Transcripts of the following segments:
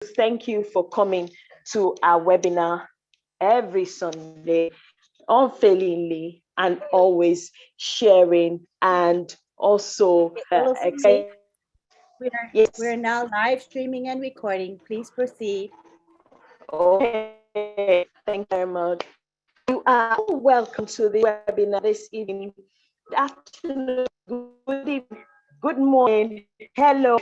thank you for coming to our webinar every Sunday, unfailingly, and always sharing and also Lucy, yes. we're now live streaming and recording. Please proceed. Okay, thank you very much. You are all welcome to the webinar this evening. Good afternoon, good evening, good morning. Hello,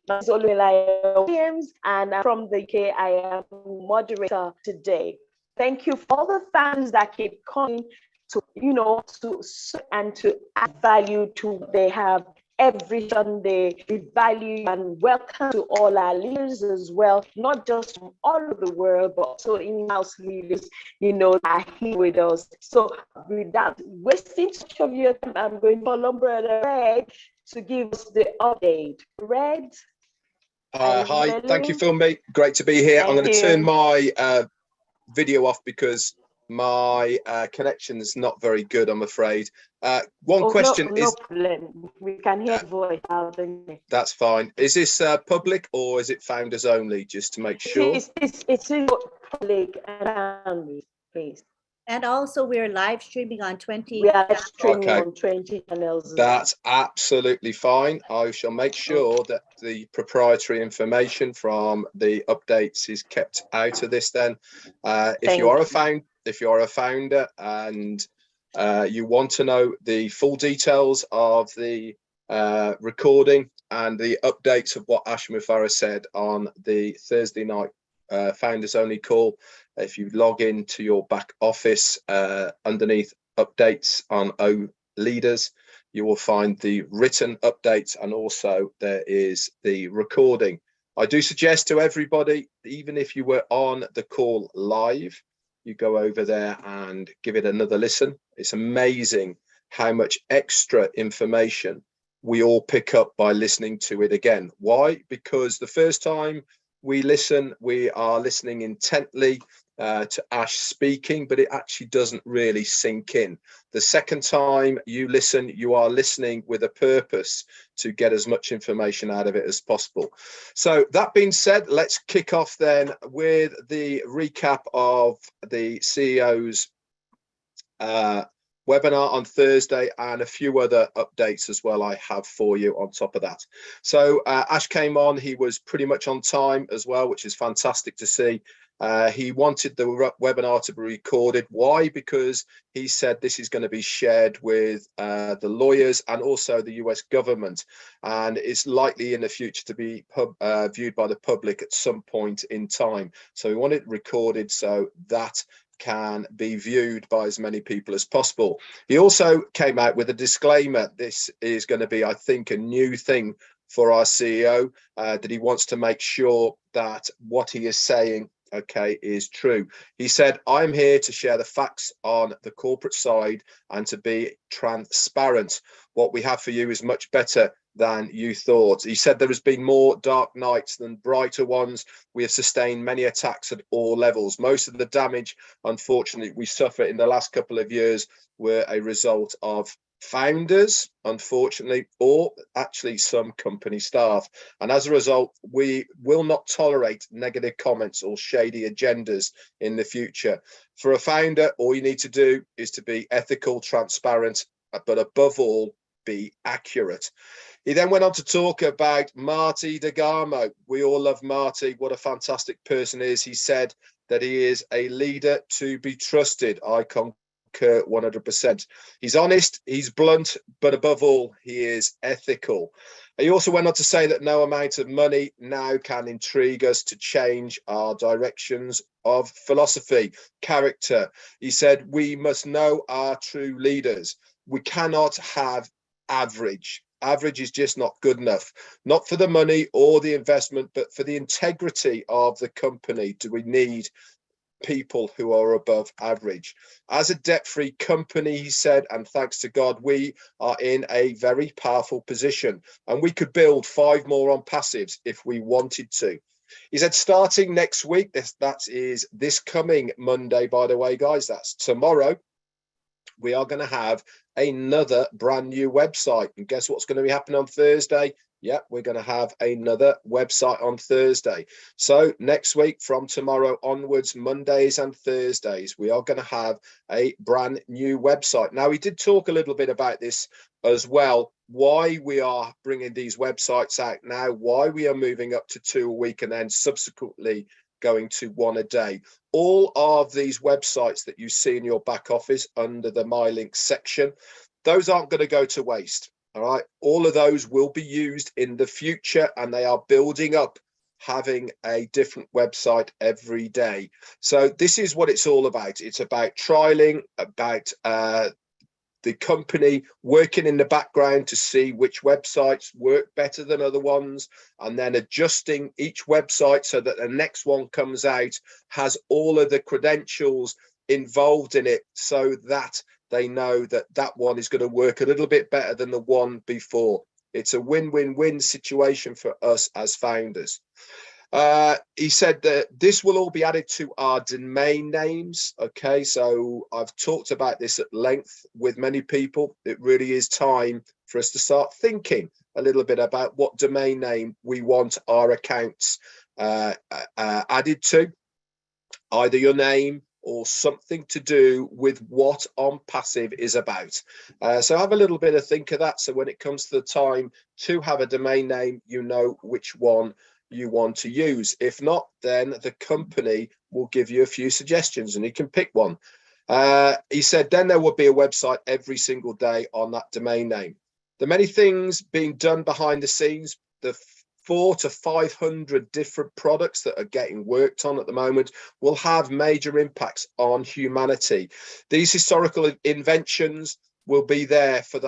my name is Oluwela Williams, and I'm from the UK. I am moderator today. Thank you for all the fans that keep coming to, to add value to what they have every Sunday. We value and welcome to all our leaders as well, not just from all over the world, but also in-house leaders, that are here with us. So without wasting much of your time, I'm going to call on Brother Red to give us the update. Red? Hi, thank you, Philme. Great to be here. I'm going to turn my video off because my connection is not very good, I'm afraid. One question is... No problem. We can hear voice out there. That's fine. Is this public or is it founders only, just to make sure? It's public and family, please. And also we're live streaming on 20. We are streaming on 20 channels. That's absolutely fine. I shall make sure that the proprietary information from the updates is kept out of this then. If you are a founder and you want to know the full details of the recording and the updates of what Ashma Farah said on the Thursday night founders only call, if you log into your back office underneath updates on O Leaders, you will find the written updates, and also there is the recording. I do suggest to everybody, even if you were on the call live, you go over there and give it another listen. It's amazing how much extra information we all pick up by listening to it again. Why? Because the first time we listen, we are listening intently to Ash speaking, but it actually doesn't really sink in. The second time you listen, you are listening with a purpose to get as much information out of it as possible. So that being said, let's kick off then with the recap of the CEO's webinar on Thursday and a few other updates as well I have for you on top of that. So Ash came on, he was pretty much on time as well, which is fantastic to see. He wanted the webinar to be recorded. Why? Because he said this is going to be shared with the lawyers and also the US government, and it's likely in the future to be viewed by the public at some point in time. So we want it recorded so that can be viewed by as many people as possible. He also came out with a disclaimer. This is going to be, I think, a new thing for our CEO, that he wants to make sure that what he is saying is true. He said, I'm here to share the facts on the corporate side and to be transparent. What we have for you is much better than you thought. He said there has been more dark nights than brighter ones. We have sustained many attacks at all levels. Most of the damage, unfortunately, we suffer in the last couple of years were a result of founders, unfortunately, or actually some company staff. And as a result, we will not tolerate negative comments or shady agendas in the future. For a founder, all you need to do is to be ethical, transparent, but above all, be accurate. He then went on to talk about Marty Degarmo. We all love Marty. What a fantastic person he is. He said that he is a leader to be trusted. I concur 100%. He's honest, he's blunt, but above all, he is ethical. He also went on to say that no amount of money now can intrigue us to change our directions of philosophy, character. He said we must know our true leaders. We cannot have average. Average is just not good enough, not for the money or the investment, but for the integrity of the company. Do we need people who are above average? As a debt-free company, he said, and thanks to God, we are in a very powerful position, and we could build 5 more on passives if we wanted to. He said starting next week, that is this coming Monday, by the way, guys, that's tomorrow, we are going to have another brand new website. And guess what's going to be happening on Thursday? Yeah, we're going to have another website on Thursday. So next week, from tomorrow onwards, Mondays and Thursdays, we are going to have a brand new website. Now, we did talk a little bit about this as well, why we are bringing these websites out now, why we are moving up to 2 a week and then subsequently going to 1 a day. All of these websites that you see in your back office under the My Links section, those aren't going to go to waste. All right, all of those will be used in the future, and they are building up, having a different website every day. So this is what it's all about. It's about trialing, about the company working in the background to see which websites work better than other ones, and then adjusting each website so that the next one comes out has all of the credentials involved in it, so that they know that that one is going to work a little bit better than the one before. It's a win-win-win situation for us as founders. He said that this will all be added to our domain names. Okay, so I've talked about this at length with many people. It really is time for us to start thinking a little bit about what domain name we want our accounts added to, either your name or something to do with what On Passive is about. So have a little bit of think of that. So when it comes to the time to have a domain name, you know which one you want to use. If not, then the company will give you a few suggestions and you can pick one. He said then there will be a website every single day on that domain name. The many things being done behind the scenes, the 400 to 500 different products that are getting worked on at the moment will have major impacts on humanity. These historical inventions will be there for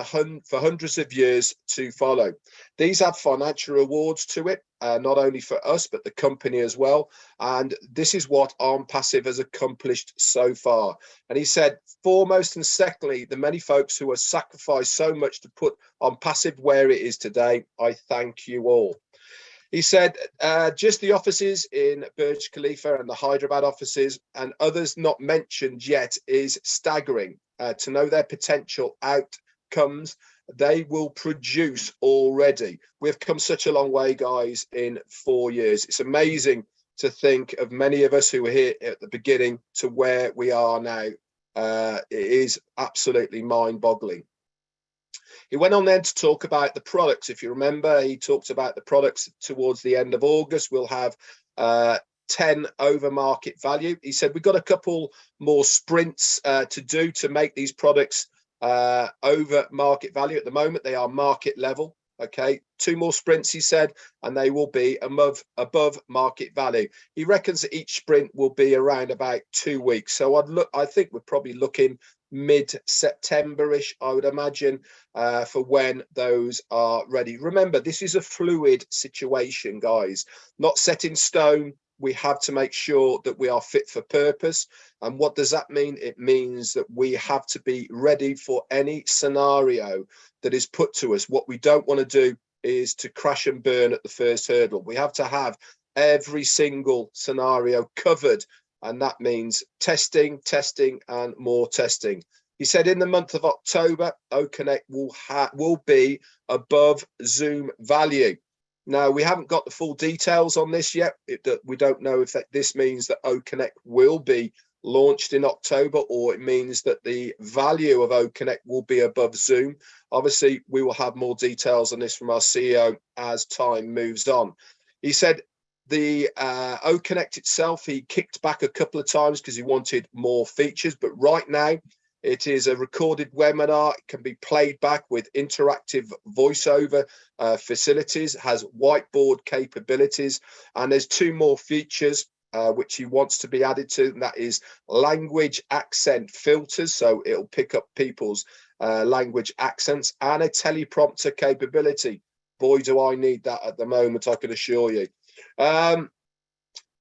hundreds of years to follow. These have financial rewards to it, not only for us, but the company as well. And this is what On Passive has accomplished so far. And he said, foremost and secondly, the many folks who have sacrificed so much to put On Passive where it is today, I thank you all. He said, just the offices in Burj Khalifa and the Hyderabad offices and others not mentioned yet is staggering. To know their potential outcomes they will produce already. We've come such a long way, guys, in 4 years. It's amazing to think of many of us who were here at the beginning to where we are now. It is absolutely mind-boggling. He went on then to talk about the products. If you remember, he talked about the products towards the end of August. We'll have 10 over market value. He said we've got a couple more sprints to do to make these products over market value. At the moment, they are market level. Okay, 2 more sprints, he said, and they will be above market value. He reckons that each sprint will be around about 2 weeks. So I think we're probably looking mid-September-ish, I would imagine, for when those are ready. Remember, this is a fluid situation, guys, not set in stone. We have to make sure that we are fit for purpose. And what does that mean? It means that we have to be ready for any scenario that is put to us. What we don't want to do is to crash and burn at the first hurdle. We have to have every single scenario covered. And that means testing, and more testing. He said in the month of October, OConnect will be above Zoom value. Now, we haven't got the full details on this yet. We don't know if this means that OConnect will be launched in October, or it means that the value of OConnect will be above Zoom. Obviously, we will have more details on this from our CEO as time moves on. He said the OConnect itself, he kicked back a couple of times because he wanted more features, but right now, it is a recorded webinar. It can be played back with interactive voiceover facilities, has whiteboard capabilities, and there's 2 more features which he wants to be added to, and that is language accent filters, so it'll pick up people's language accents, and a teleprompter capability. Boy, do I need that at the moment, I can assure you.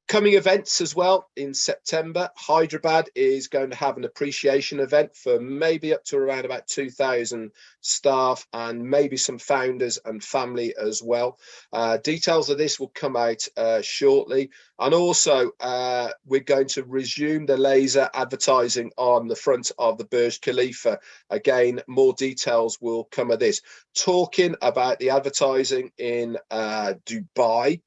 Coming events as well in September. Hyderabad is going to have an appreciation event for maybe up to around about 2,000 staff and maybe some founders and family as well. Details of this will come out shortly. And also, we're going to resume the laser advertising on the front of the Burj Khalifa. Again, more details will come of this. Talking about the advertising in Dubai.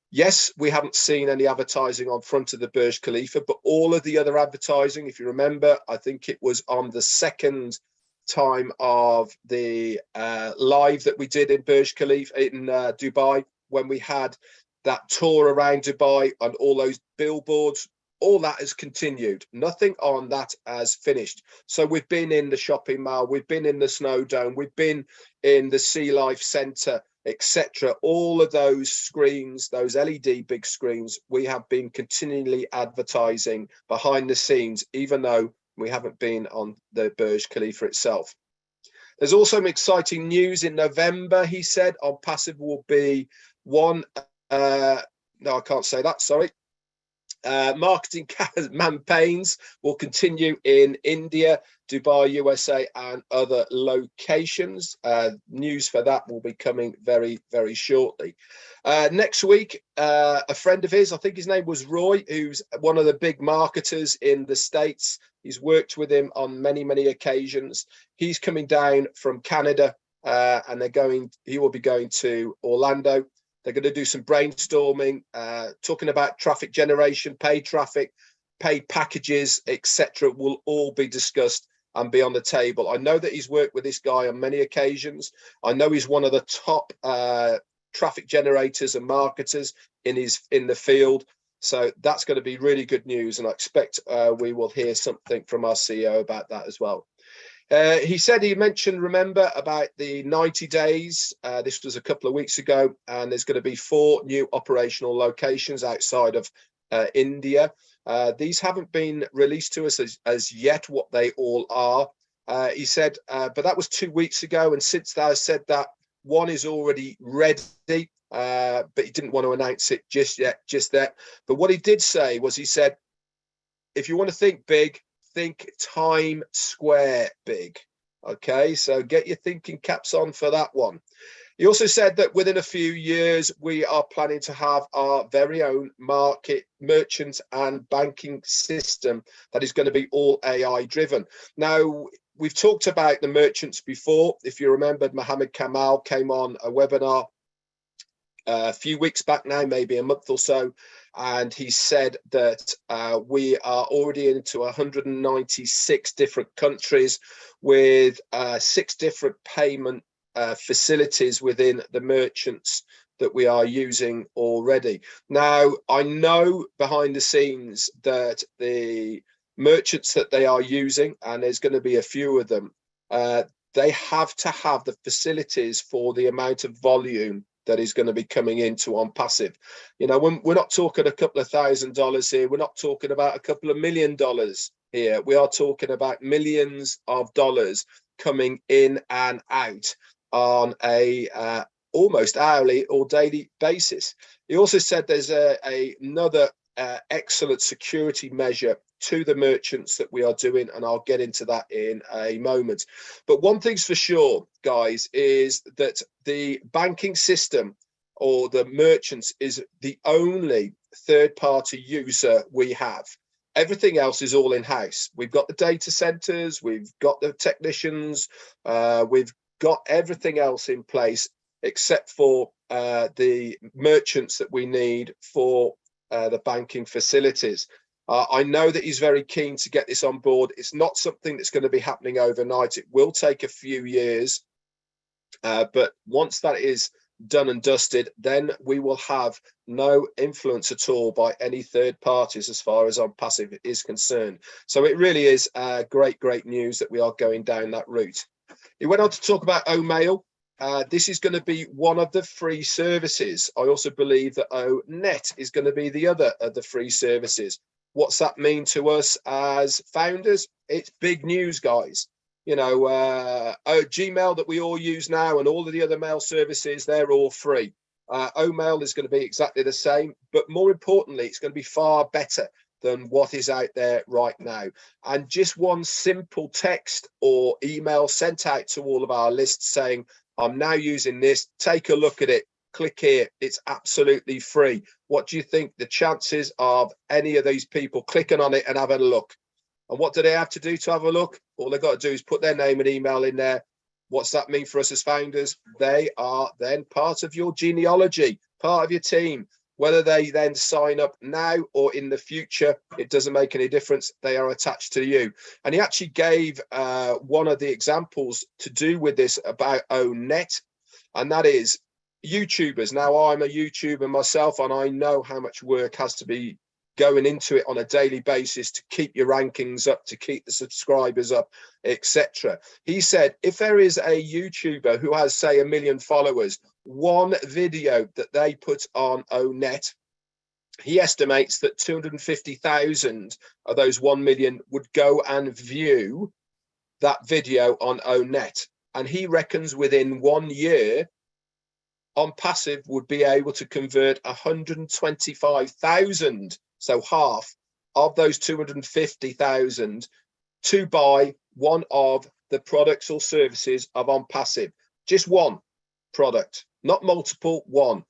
Yes, we haven't seen any advertising on front of the Burj Khalifa, but all of the other advertising, if you remember, I think it was on the second time of the live that we did in Burj Khalifa in Dubai, when we had that tour around Dubai and all those billboards, all that has continued. Nothing on that has finished. So we've been in the shopping mall, we've been in the Snow Dome, we've been in the Sea Life Centre, etc. All of those screens, those LED big screens, we have been continually advertising behind the scenes, even though we haven't been on the Burj Khalifa itself. There's also some exciting news in November, he said, on Passive will be one, no, I can't say that, sorry. Marketing campaigns will continue in India, Dubai, USA, and other locations. News for that will be coming very, very shortly. Next week, a friend of his, I think his name was Roy, who's one of the big marketers in the States. He's worked with him on many, many occasions. He's coming down from Canada, and he will be going to Orlando. They're going to do some brainstorming, talking about traffic generation, paid traffic, paid packages, etc. will all be discussed and be on the table. I know that he's worked with this guy on many occasions. I know he's one of the top traffic generators and marketers in the field. So that's going to be really good news. And I expect we will hear something from our CEO about that as well. He mentioned, remember, about the 90 days. This was a couple of weeks ago, and there's going to be 4 new operational locations outside of India. These haven't been released to us as yet, what they all are. He said, but that was 2 weeks ago. And since I said that, one is already ready, but he didn't want to announce it just yet. But what he did say was, he said, if you want to think big, think Times Square big. Okay, so get your thinking caps on for that one. He also said that within a few years, we are planning to have our very own market, merchant and banking system that is going to be all AI driven. Now, we've talked about the merchants before. If you remembered, Mohammed Kamal came on a webinar a few weeks back now, maybe a month or so, and he said that we are already into 196 different countries with 6 different payment facilities within the merchants that we are using already. Now, I know behind the scenes that the merchants that they are using, and there's going to be a few of them, they have to have the facilities for the amount of volume that is going to be coming into on passive. You know, we're not talking a couple of $1,000s here. We're not talking about a couple of $1 million here. We are talking about millions of dollars coming in and out on a almost hourly or daily basis. He also said there's another excellent security measure to the merchants that we are doing, and I'll get into that in a moment. But one thing's for sure, guys, is that the banking system or the merchants is the only third-party user we have. Everything else is all in-house. We've got the data centers, we've got the technicians, we've got everything else in place except for the merchants that we need for the banking facilities. I know that he's very keen to get this on board. It's not something that's going to be happening overnight. It will take a few years, but once that is done and dusted, then we will have no influence at all by any third parties as far as on passive is concerned. So it really is great news that we are going down that route. He went on to talk about Omail. This is going to be one of the free services. I also believe that ONet is going to be the other of the free services. What's that mean to us as founders? It's big news, guys. You know, Gmail that we all use now and all of the other mail services, they're all free. Omail is going to be exactly the same, but more importantly, it's going to be far better than what is out there right now. And just one simple text or email sent out to all of our lists saying, I'm now using this, take a look at it, click here, it's absolutely free. What do you think the chances of any of these people clicking on it and having a look? And what do they have to do to have a look? All they've got to do is put their name and email in there. What's that mean for us as founders? They are then part of your genealogy, part of your team. Whether they then sign up now or in the future, it doesn't make any difference. They are attached to you. And he actually gave one of the examples to do with this about ONET, and that is YouTubers. Now, I'm a YouTuber myself, and I know how much work has to be going into it on a daily basis to keep your rankings up, to keep the subscribers up, etc. He said, if there is a YouTuber who has, say, 1 million followers, one video that they put on ONET, he estimates that 250,000 of those 1 million would go and view that video on ONET. And he reckons within 1 year, On Passive would be able to convert 125,000, so half of those 250,000, to buy one of the products or services of On Passive. Just one product, not multiple, one.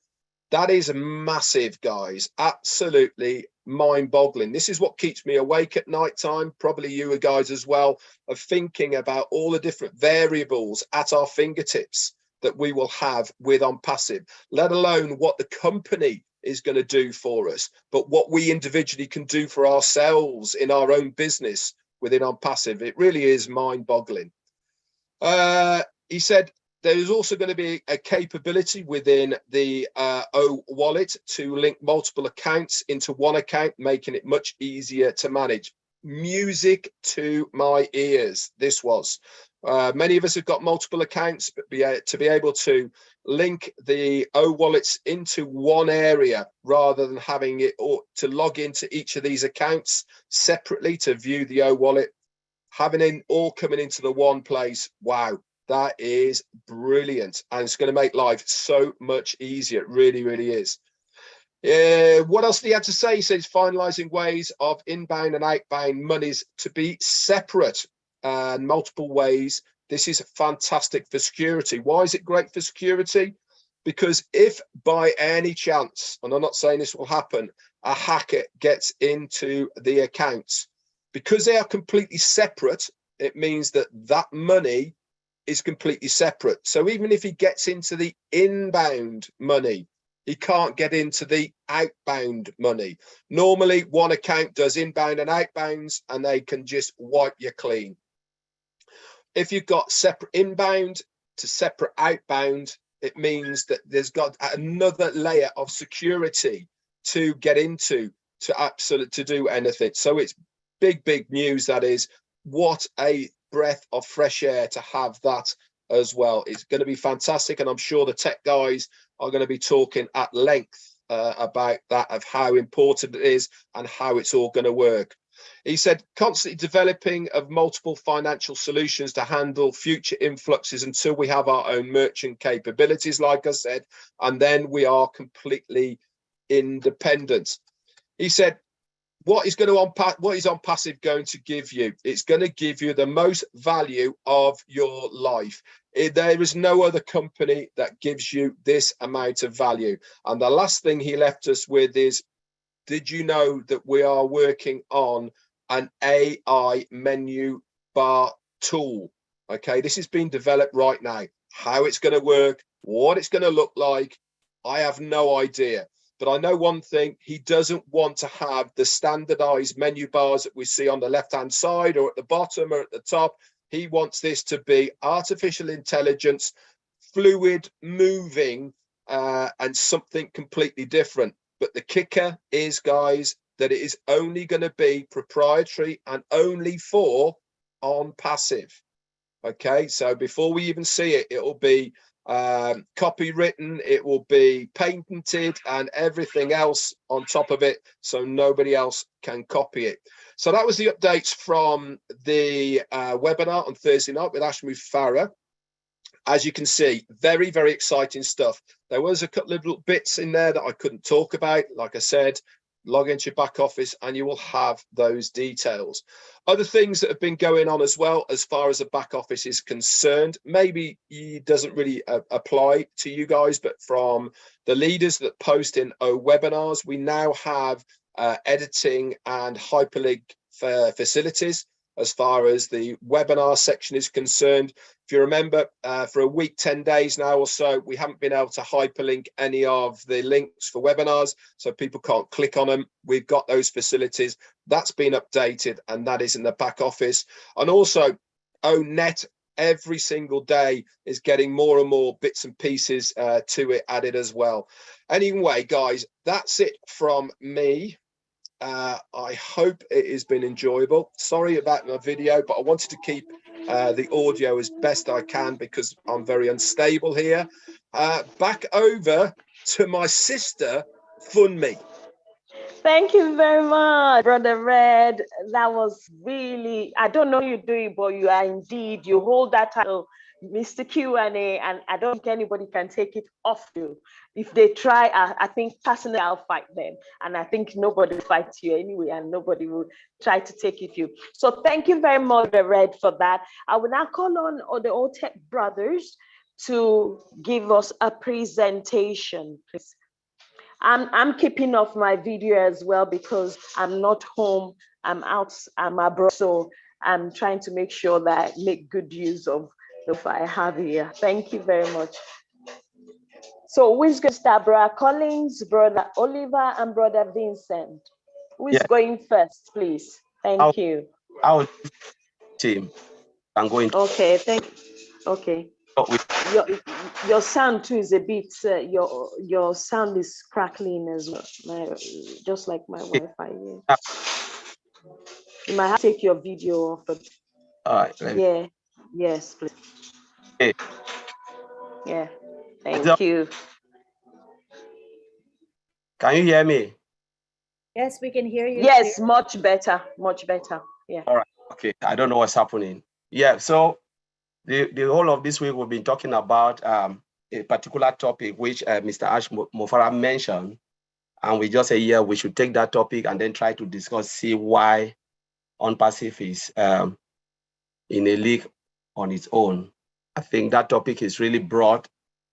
That is massive, guys. Absolutely mind-boggling. This is what keeps me awake at night time, probably you guys as well, of thinking about all the different variables at our fingertips that we will have with On Passive, let alone what the company is going to do for us, but what we individually can do for ourselves in our own business within On Passive. It really is mind-boggling. He said there is also going to be a capability within the O Wallet to link multiple accounts into one account, making it much easier to manage. Music to my ears, this was. Many of us have got multiple accounts, but to be able to link the O wallets into one area rather than having it or to log into each of these accounts separately to view the O wallet, having it all coming into the one place. Wow, that is brilliant. And it's going to make life so much easier. It really, really is. What else did he have to say? He says finalizing ways of inbound and outbound monies to be separate and multiple ways. This is fantastic for security. Why is it great for security? Because if by any chance, and I'm not saying this will happen, a hacker gets into the accounts, because they are completely separate, it means that that money is completely separate. So even if he gets into the inbound money, he can't get into the outbound money. Normally, one account does inbound and outbounds, and they can just wipe you clean. If you've got separate inbound to separate outbound, it means that there's got another layer of security to get into to do anything. So it's big, big news. That is, what a breath of fresh air to have that as well. It's going to be fantastic, and I'm sure the tech guys are going to be talking at length about that, of how important it is and how it's all going to work. He said constantly developing of multiple financial solutions to handle future influxes until we have our own merchant capabilities, like I said, and then we are completely independent. He said, what is On Passive going to give you? It's going to give you the most value of your life. There is no other company that gives you this amount of value. And the last thing he left us with is, did you know that we are working on an AI menu bar tool? Okay, this is being developed right now. How it's going to work, what it's going to look like, I have no idea. But I know one thing, he doesn't want to have the standardized menu bars that we see on the left-hand side or at the bottom or at the top. He wants this to be artificial intelligence, fluid, moving, and something completely different. But the kicker is, guys, that it is only going to be proprietary and only for On Passive. Okay, so before we even see it, it will be copywritten, it will be patented, and everything else on top of it, so nobody else can copy it. So that was the updates from the webinar on Thursday night with Ashmi Farah. as you can see, very, very exciting stuff. There was a couple of little bits in there that I couldn't talk about. Like I said, log into your back office and you will have those details. Other things that have been going on as well, as far as the back office is concerned, maybe it doesn't really apply to you guys, but from the leaders that post in webinars, we now have editing and hyperlink facilities as far as the webinar section is concerned. If you remember, for a week, 10 days now or so, we haven't been able to hyperlink any of the links for webinars, so people can't click on them. We've got those facilities. That's been updated, and that is in the back office. And also, ONet, every single day is getting more and more bits and pieces to it added as well. Anyway, guys, that's it from me. I hope it has been enjoyable. Sorry about my video, but I wanted to keep the audio as best I can because I'm very unstable here. Back over to my sister, Funmi. Thank you very much, Brother Red. That was really, I don't know you do it, but you are indeed, you hold that title, Mr. Q&A, and I don't think anybody can take it off you. If they try, I think personally I'll fight them. And I think nobody will fight you anyway, and nobody will try to take it you. So thank you very much, Brother Red, for that. I will now call on the Old Tech brothers to give us a presentation, please. I'm keeping off my video as well because I'm not home, I'm out, I'm abroad, so I'm trying to make sure that I make good use of what I have here. Thank you very much. So who's going to start? Brother Collins, Brother Oliver, and Brother Vincent. Who is going first, please? Thank you. Our team. I'm going to. Okay, okay. Your sound too is a bit, your sound is crackling as well, just like my Wi-Fi. Yeah. You might have to take your video off. All right. Yeah. Yes, please. Okay. Yeah. Thank you. Can you hear me? Yes, we can hear you. Yes, much better. Much better. Yeah. All right. Okay. I don't know what's happening. Yeah. So the whole of this week we've been talking about a particular topic which Mr. Ash Mofara mentioned, and we just say, yeah, we should take that topic and then try to discuss, see why OnPassive is in a league on its own. I think that topic is really broad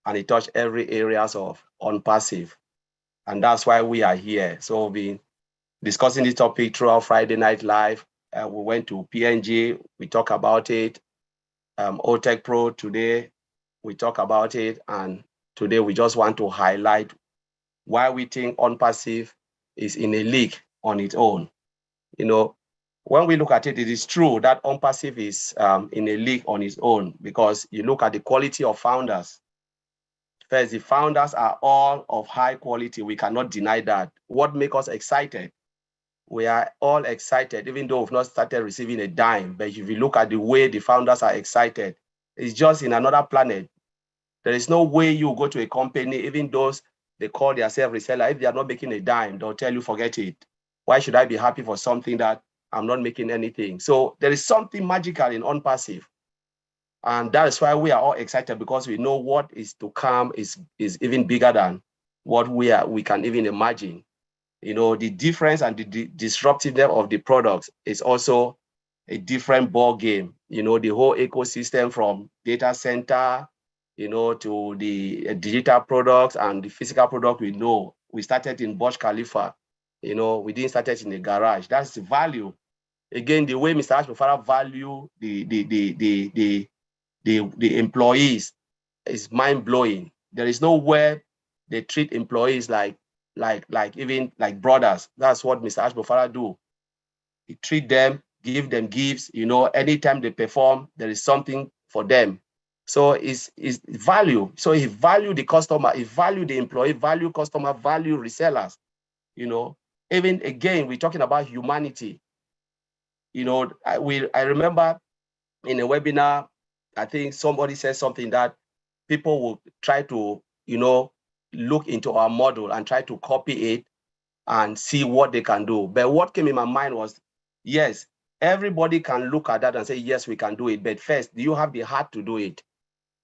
and it touched every areas of OnPassive, and that's why we are here. So we've been discussing this topic throughout Friday Night Live. We went to PNG, we talk about it. OTech Pro today, we talk about it, and today we just want to highlight why we think OnPassive is in a league on its own. You know, when we look at it, it is true that OnPassive is in a league on its own because you look at the quality of founders. First, the founders are all of high quality. We cannot deny that. What makes us excited? We are all excited, even though we've not started receiving a dime. But if you look at the way the founders are excited, it's just in another planet. There is no way you go to a company, even those they call themselves reseller, if they are not making a dime, they'll tell you, forget it. Why should I be happy for something that I'm not making anything? So there is something magical in OnPassive. And that is why we are all excited, because we know what is to come is even bigger than what we can even imagine. You know, the difference and the disruptiveness of the products is also a different ball game. You know, the whole ecosystem from data center, you know, to the digital products and the physical product. We know we started in Burj Khalifa. You know, we didn't start it in a garage. That's the value. Again, the way Mr. Ashbofara value the employees is mind-blowing. There is nowhere they treat employees like brothers. That's what Mr. Ashbofara do. He treat them, give them gifts. You know, anytime they perform, there is something for them. So it's value. So he value the customer, he value the employee, value customer, value resellers. You know, even again, we're talking about humanity. You know, I remember in a webinar, I think somebody said something that people will try to, you know, look into our model and try to copy it and see what they can do. But what came in my mind was, yes, everybody can look at that and say, yes, we can do it. But first, do you have the heart to do it?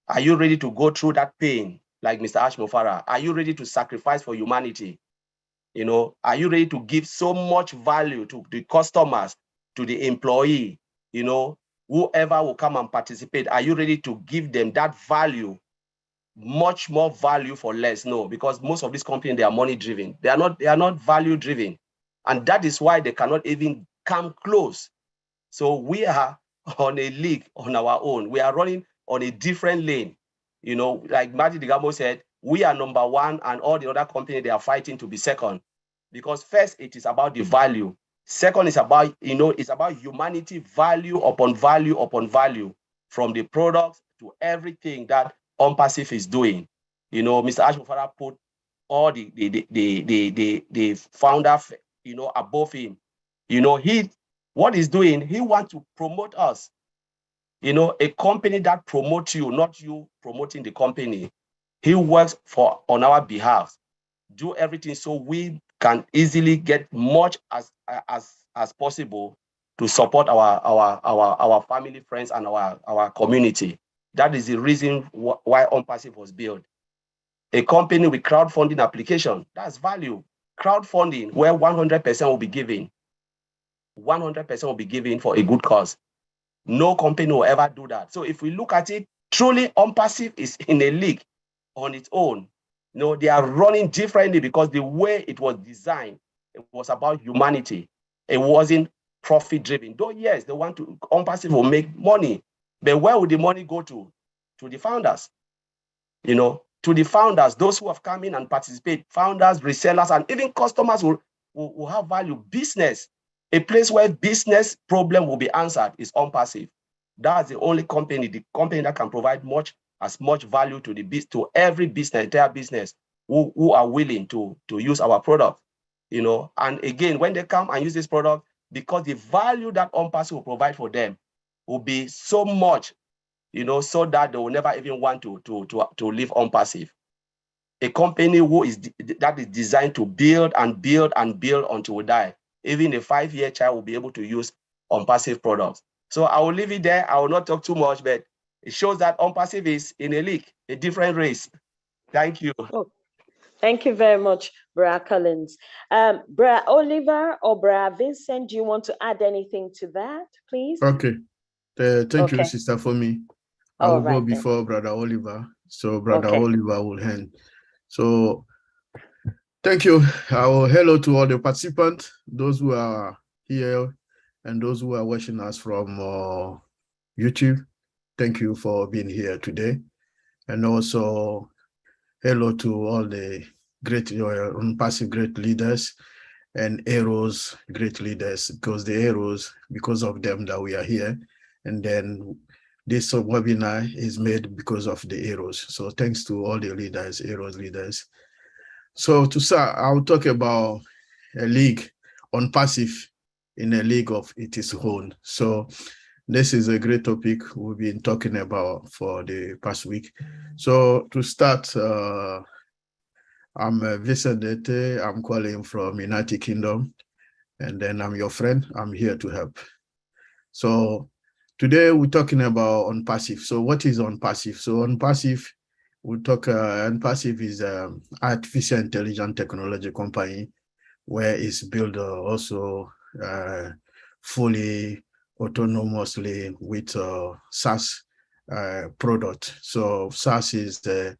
Are you ready to go through that pain like Mr. Ash Mofara? Are you ready to sacrifice for humanity? You know, are you ready to give so much value to the customers, to the employee, you know, whoever will come and participate? Are you ready to give them that value, much more value for less? No, because most of these companies, they are money driven. They are not value driven. And that is why they cannot even come close. So we are on a league on our own. We are running on a different lane. You know, like Marty Degarmo said, we are number one and all the other companies, they are fighting to be second. Because first, it is about the value. Second, is about, you know, it's about humanity, value upon value upon value, from the products to everything that OnPassive is doing. You know, Mr. Ash Mofara put all the founder, you know, above him. You know, what he's doing, he wants to promote us. You know, a company that promotes you, not you promoting the company. He works on our behalf, do everything so we can easily get much as possible to support our family, friends, and our community. That is the reason why OnPassive was built. A company with crowdfunding application, that's value. Crowdfunding where 100% will be given. 100% will be given for a good cause. No company will ever do that. So if we look at it, truly OnPassive is in a league on its own. You know, they are running differently because the way it was designed, it was about humanity. It wasn't profit driven. Though, yes, they want to, OnPassive will make money, but where would the money go to? To the founders, you know, to the founders, those who have come in and participate, founders, resellers, and even customers will have value. Business, a place where business problem will be answered is OnPassive. That's the only company, the company that can provide as much value to every business, entire business who are willing to use our product, you know. And again, when they come and use this product, because the value that OnPassive will provide for them will be so much, you know, so that they will never even want to live OnPassive. A company that is designed to build and build and build until we die. Even a 5-year child will be able to use OnPassive products. So I will leave it there. I will not talk too much, but it shows that OnPassive is in a league, a different race. Thank you. Oh, thank you very much, Bra Collins. Bra Oliver or Bra Vincent, do you want to add anything to that, please? Okay. Thank you, Okay. Sister Fomi. I All will go right, then. before Brother Oliver. So Brother Okay. Oliver will end. So thank you. Hello to all the participants, those who are here and those who are watching us from YouTube. Thank you for being here today. And also hello to all the great OnPassive great leaders and Arrows great leaders, because the Arrows, because of them that we are here. And then this webinar is made because of the Arrows. So thanks to all the leaders, Arrows leaders. So to start, I'll talk about a league, OnPassive in a league of its own. So this is a great topic we've been talking about for the past week. So to start, I'm Vincent Dete. I'm calling from United Kingdom, and then I'm your friend. I'm here to help. So today we're talking about OnPassive. So what is OnPassive? So OnPassive, OnPassive is an artificial intelligence technology company where it's built also fully autonomously with SaaS product. So SaaS is the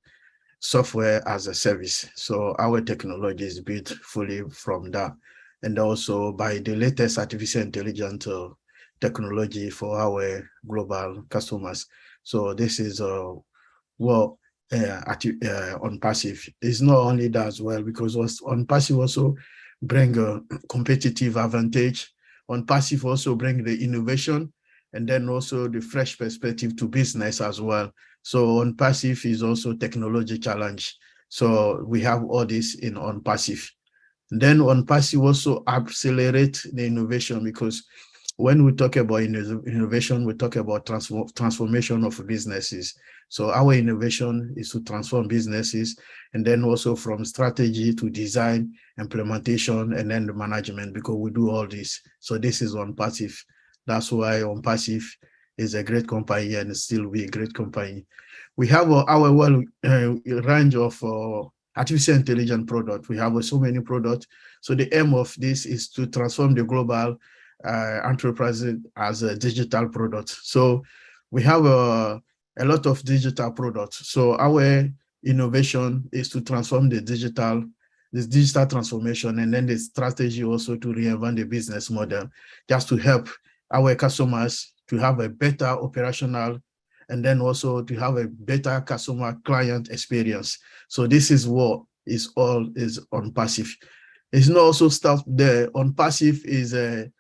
software as a service. So our technology is built fully from that. And also by the latest artificial intelligence technology for our global customers. So this is OnPassive. It's not only that as well, because OnPassive also bring a competitive advantage. OnPassive also bring the innovation and then also the fresh perspective to business as well. So OnPassive is also technology challenge. So we have all this in OnPassive. Then OnPassive also accelerate the innovation, because when we talk about innovation, we talk about transformation of businesses. So our innovation is to transform businesses, and then also from strategy to design, implementation, and then the management, because we do all this. So this is OnPassive. That's why OnPassive is a great company and still be a great company. we have our range of artificial intelligence product. We have so many products. So the aim of this is to transform the global enterprise as a digital product. So we have a lot of digital products. So our innovation is to transform this digital transformation, and then the strategy also to reinvent the business model, just to help our customers to have a better operational, and then also to have a better customer client experience. So this is what is all is on passive. It's not also stuff there. On passive is the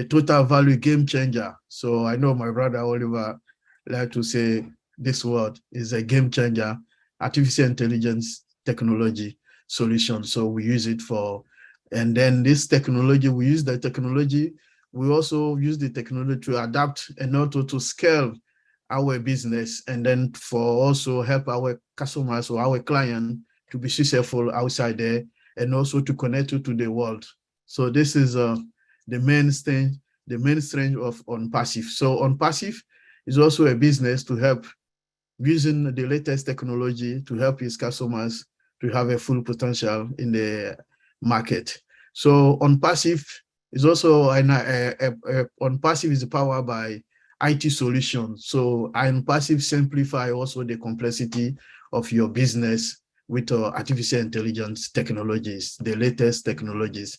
total value game changer. So I know my brother Oliver like to say this word is a game changer, artificial intelligence technology solution. So we use it for, and then this technology, we use the technology. We also use the technology to adapt and also to scale our business, and then for also help our customers or our client to be successful outside there, and also to connect to the world. So this is the main strength of On Passive. So On Passive is also a business to help using the latest technology to help his customers to have a full potential in the market. So On Passive is also On Passive is powered by IT solutions. So On Passive simplify also the complexity of your business with artificial intelligence technologies, the latest technologies.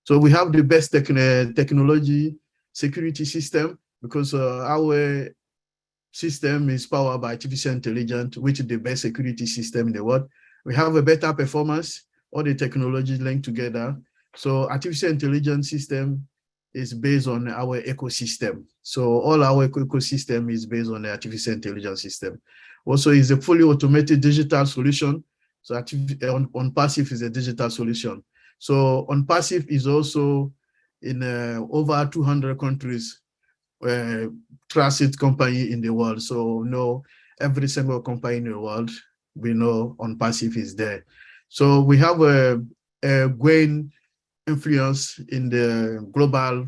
So we have the best technology security system, because our system is powered by artificial intelligence, which is the best security system in the world. We have a better performance, all the technologies linked together. So artificial intelligence system is based on our ecosystem. So all our ecosystem is based on the artificial intelligence system. Also, is a fully automated digital solution. So On Passive is a digital solution. So On Passive is also in over 200 countries, trusted company in the world. So every single company in the world, we know On Passive is there. So we have a growing influence in the global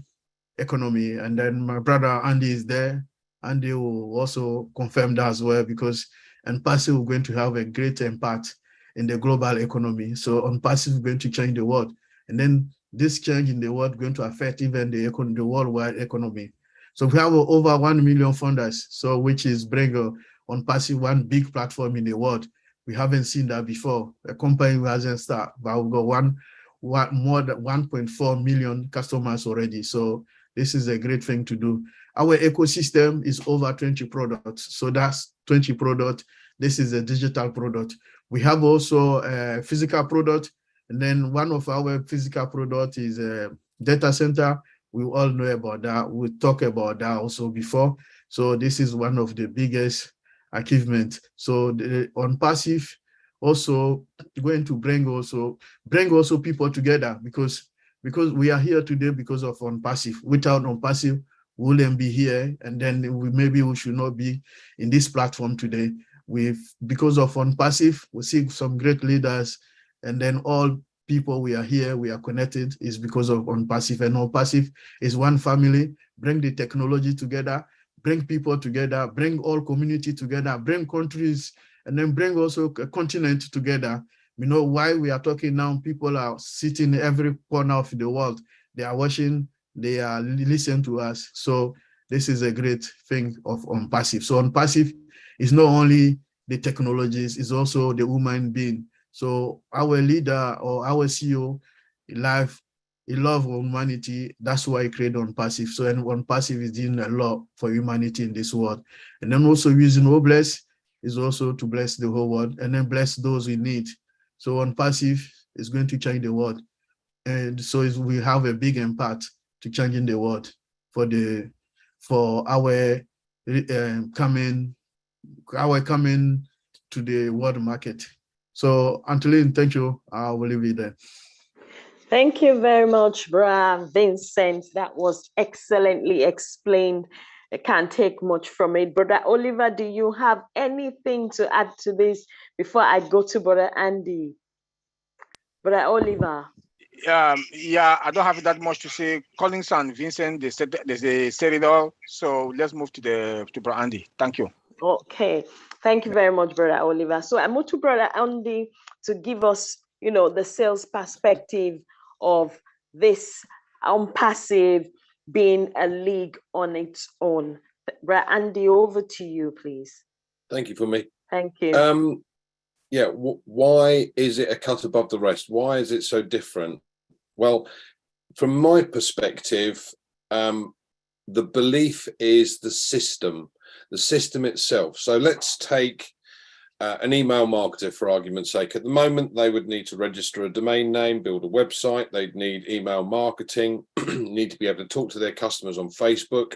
economy. And then my brother Andy is there. Andy will also confirm that as well, because On Passive is going to have a great impact in the global economy. So On Passive is going to change the world. And then this change in the world is going to affect even the worldwide economy. So we have over 1 million funders, so which is bring On Passive one big platform in the world. We haven't seen that before. A company who hasn't started, but we've got more than 1.4 million customers already. So this is a great thing to do. Our ecosystem is over 20 products. So that's 20 products. This is a digital product. We have also a physical product. And then one of our physical products is a data center. We all know about that. We talked about that also before. So this is one of the biggest achievements. So On Passive also going to bring also people together, because we are here today because of On Passive. Without On Passive, we wouldn't be here, and then maybe we should not be in this platform today. Because of On Passive, we see some great leaders, and then all people we are here, we are connected, is because of On Passive. And On Passive is one family. Bring the technology together, bring people together, bring all community together, bring countries, and then bring also a continent together. Why we are talking now, people are sitting every corner of the world. They are watching, they are listening to us. So this is a great thing of On Passive. So On Passive is not only the technologies, it's also the human being. So our leader or our CEO, he love humanity. That's why he created On Passive. So On Passive is doing a lot for humanity in this world. And then also using Bless is also to bless the whole world, and then bless those in need. So On Passive is going to change the world. And so we have a big impact to changing the world for our coming to the world market. So Antolin, thank you. I will leave it there. Thank you very much, Bra Vincent. That was excellently explained. I can't take much from it. Brother Oliver, do you have anything to add to this before I go to Brother Andy? Brother Oliver. Yeah, I don't have that much to say. Collins and Vincent, they said it all. So let's move to Brother Andy. Thank you. Okay, thank you very much, Brother Oliver. So I move to Brother Andy to give us, the sales perspective of this passive being a league on its own. Brother Andy, over to you, please. Thank you for me. Thank you. Yeah, why is it a cut above the rest? Why is it so different? Well, from my perspective, the belief is the system itself. So let's take an email marketer, for argument's sake. At the moment, they would need to register a domain name, build a website. They'd need email marketing, need to be able to talk to their customers on Facebook.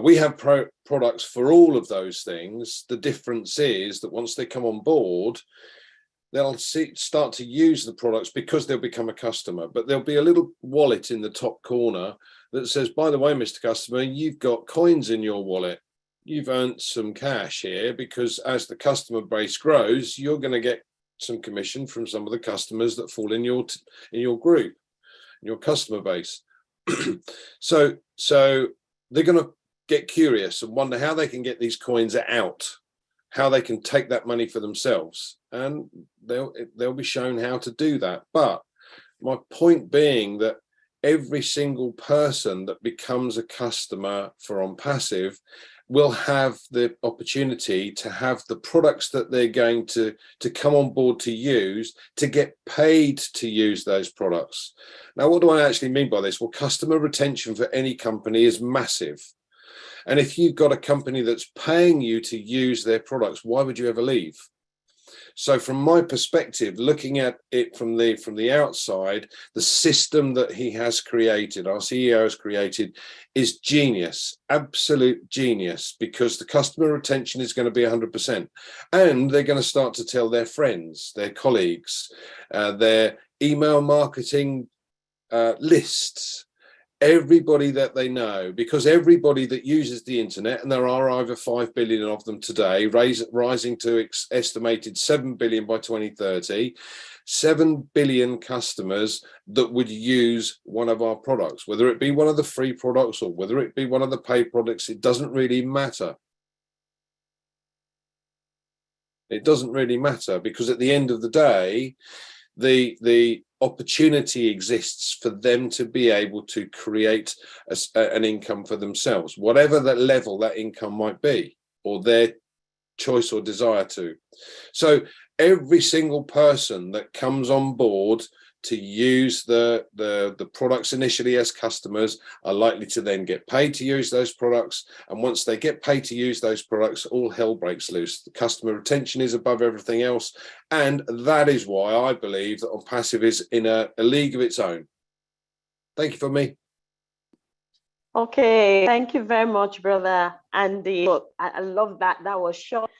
We have products for all of those things. The difference is that once they come on board, they'll start to use the products because they'll become a customer. But there'll be a little wallet in the top corner that says, by the way, Mr. Customer, you've got coins in your wallet. You've earned some cash here because as the customer base grows, you're going to get some commission from some of the customers that fall in your group, in your customer base. So they're going to get curious and wonder how they can get these coins out, how they can take that money for themselves, and they'll be shown how to do that. But my point being that every single person that becomes a customer for OnPassive will have the opportunity to have the products that they're going to come on board to use, to get paid to use those products. Now, what do I actually mean by this? Well, customer retention for any company is massive. And if you've got a company that's paying you to use their products, why would you ever leave? So from my perspective, looking at it from the outside, the system that he has created, our CEO has created, is genius, absolute genius, because the customer retention is going to be 100%. And they're going to start to tell their friends, their colleagues, their email marketing lists, everybody that they know, because everybody that uses the internet, and there are over 5 billion of them today, rising to estimated 7 billion by 2030, 7 billion customers that would use one of our products, whether it be one of the free products or whether it be one of the paid products, it doesn't really matter. It doesn't really matter, because at the end of the day, the opportunity exists for them to be able to create an income for themselves, whatever that level that income might be, or their choice or desire to. So every single person that comes on board to use the products initially as customers are likely to then get paid to use those products. And once they get paid to use those products, all hell breaks loose. The customer retention is above everything else. And that is why I believe that OnPassive is in a league of its own. Thank you for me. Okay, thank you very much, Brother Andy. I love that. That was short,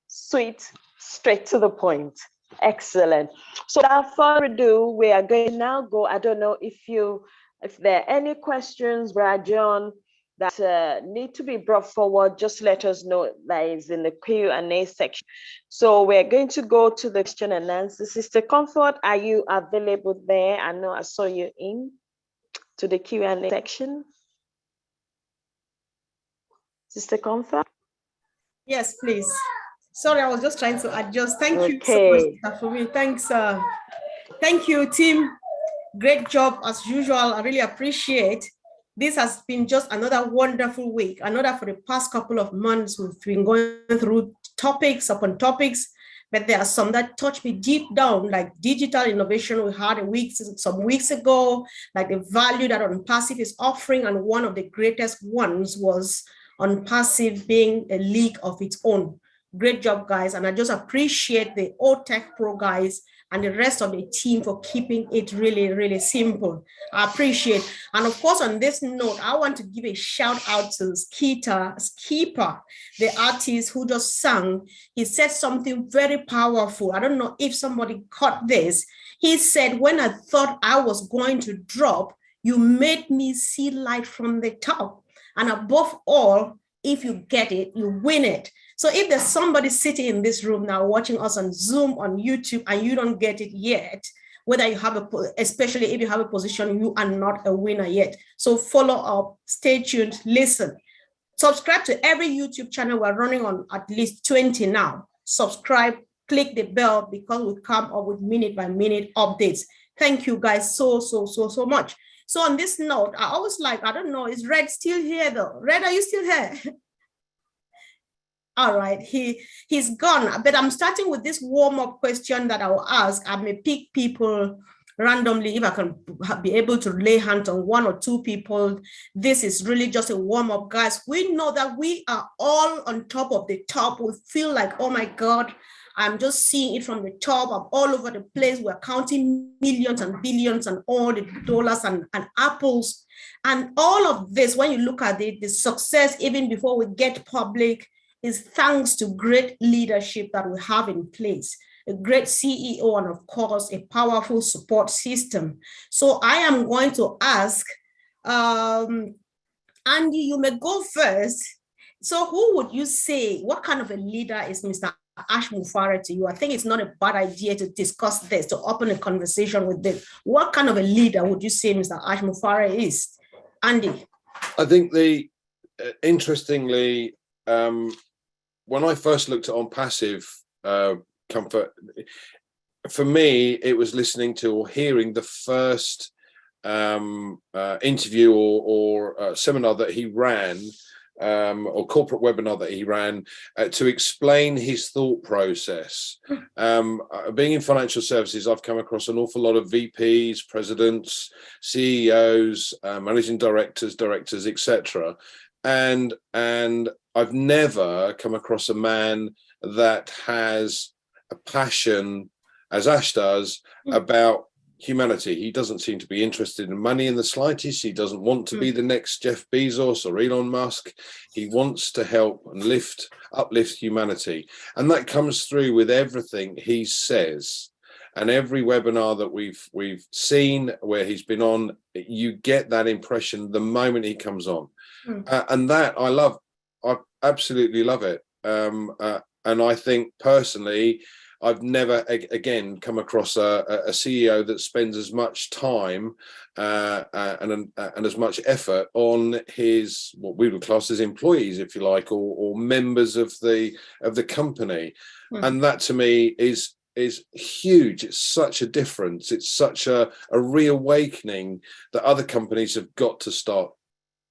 sweet, straight to the point. Excellent. So without further ado, we are going to now go. I don't know if there are any questions, Brother John, that need to be brought forward. Just let us know. That is in the Q&A section. So we're going to go to the question and answer. Sister Comfort, are you available there? I know I saw you in to the Q&A section. Sister Comfort? Yes, please. Sorry, I was just trying to adjust. Thank you so much for me. Thanks. Thank you, team. Great job as usual. I really appreciate. This has been just another wonderful week. Another for the past couple of months, we've been going through topics upon topics, but there are some that touch me deep down, like digital innovation we had some weeks ago, like the value that OnPassive is offering. And one of the greatest ones was OnPassive being a league of its own. Great job, guys. And I just appreciate the OTech Pro guys and the rest of the team for keeping it really, really simple. I appreciate. And of course, on this note, I want to give a shout out to Skipper, the artist who just sang. He said something very powerful. I don't know if somebody caught this. He said, when I thought I was going to drop, you made me see light from the top. And above all, if you get it, you win it. So if there's somebody sitting in this room now watching us on Zoom, on YouTube, and you don't get it yet, whether you have especially if you have a position, you are not a winner yet. So follow up, stay tuned, listen. Subscribe to every YouTube channel. We're running on at least 20 now. Subscribe, click the bell, because we come up with minute by minute updates. Thank you guys so much. So on this note, I always like, I don't know, is Red still here though? Red, are you still here? All right, he's gone, but I'm starting with this warm-up question that I will ask. I may pick people randomly if I can be able to lay hands on one or two people. This is really just a warm-up, guys. We know that we are all on top of the top. We feel like, oh my God, I'm just seeing it from the top. I'm all over the place. We're counting millions and billions and all the dollars and apples. And all of this, when you look at it, the success, even before we get public, is thanks to great leadership that we have in place, a great CEO, and of course, a powerful support system. So I am going to ask, Andy, you may go first. So who would you say, what kind of a leader is Mr. Ash Mufare to you? I think it's not a bad idea to discuss this, to open a conversation with this. What kind of a leader would you say Mr. Ash Mufare is? Andy? I think interestingly, when I first looked at On Passive Comfort, for me, it was listening to or hearing the first interview or seminar that he ran, or corporate webinar that he ran to explain his thought process. Being in financial services, I've come across an awful lot of VPs, presidents, CEOs, managing directors, etc. And I've never come across a man that has a passion, as Ash does, about humanity. He doesn't seem to be interested in money in the slightest. He doesn't want to be the next Jeff Bezos or Elon Musk. He wants to help and uplift humanity. And that comes through with everything he says. And every webinar that we've seen where he's been on, you get that impression the moment he comes on. And that I love. I absolutely love it. And I think personally, I've never again come across a CEO that spends as much time and as much effort on his, what we would class as employees, if you like, or members of the company. And that to me is huge. It's such a difference. It's such a reawakening that other companies have got to start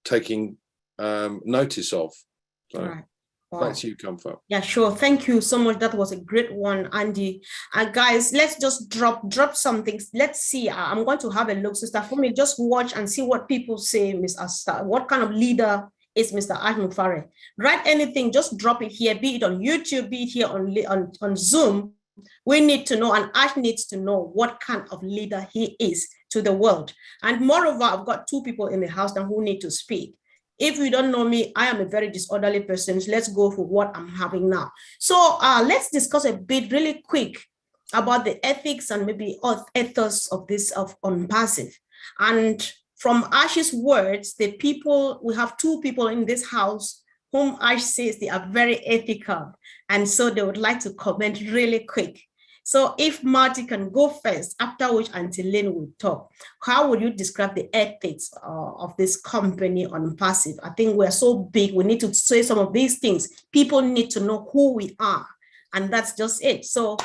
taking notice of. So. Right. Wow. Back to you, Comfort. Yeah, sure. Thank you so much. That was a great one, Andy. Guys, let's just drop something. Let's see. I'm going to have a look, Sister Fumi. Just watch and see what people say, Miss Asta. What kind of leader is Mr. Ash Mufare? Write anything, just drop it here, be it on YouTube, be it here on Zoom. We need to know, and Ash needs to know what kind of leader he is to the world. And moreover, I've got two people in the house now who need to speak. If you don't know me, I am a very disorderly person. So let's go for what I'm having now. So let's discuss a bit really quick about the ethics and maybe ethos of this on passive. And from Ash's words, we have two people in this house whom Ash says they are very ethical. And so they would like to comment really quick. So if Marty can go first, after which Auntie Lynn will talk, how would you describe the ethics of this company on passive? I think we're so big, we need to say some of these things. People need to know who we are, and that's just it. So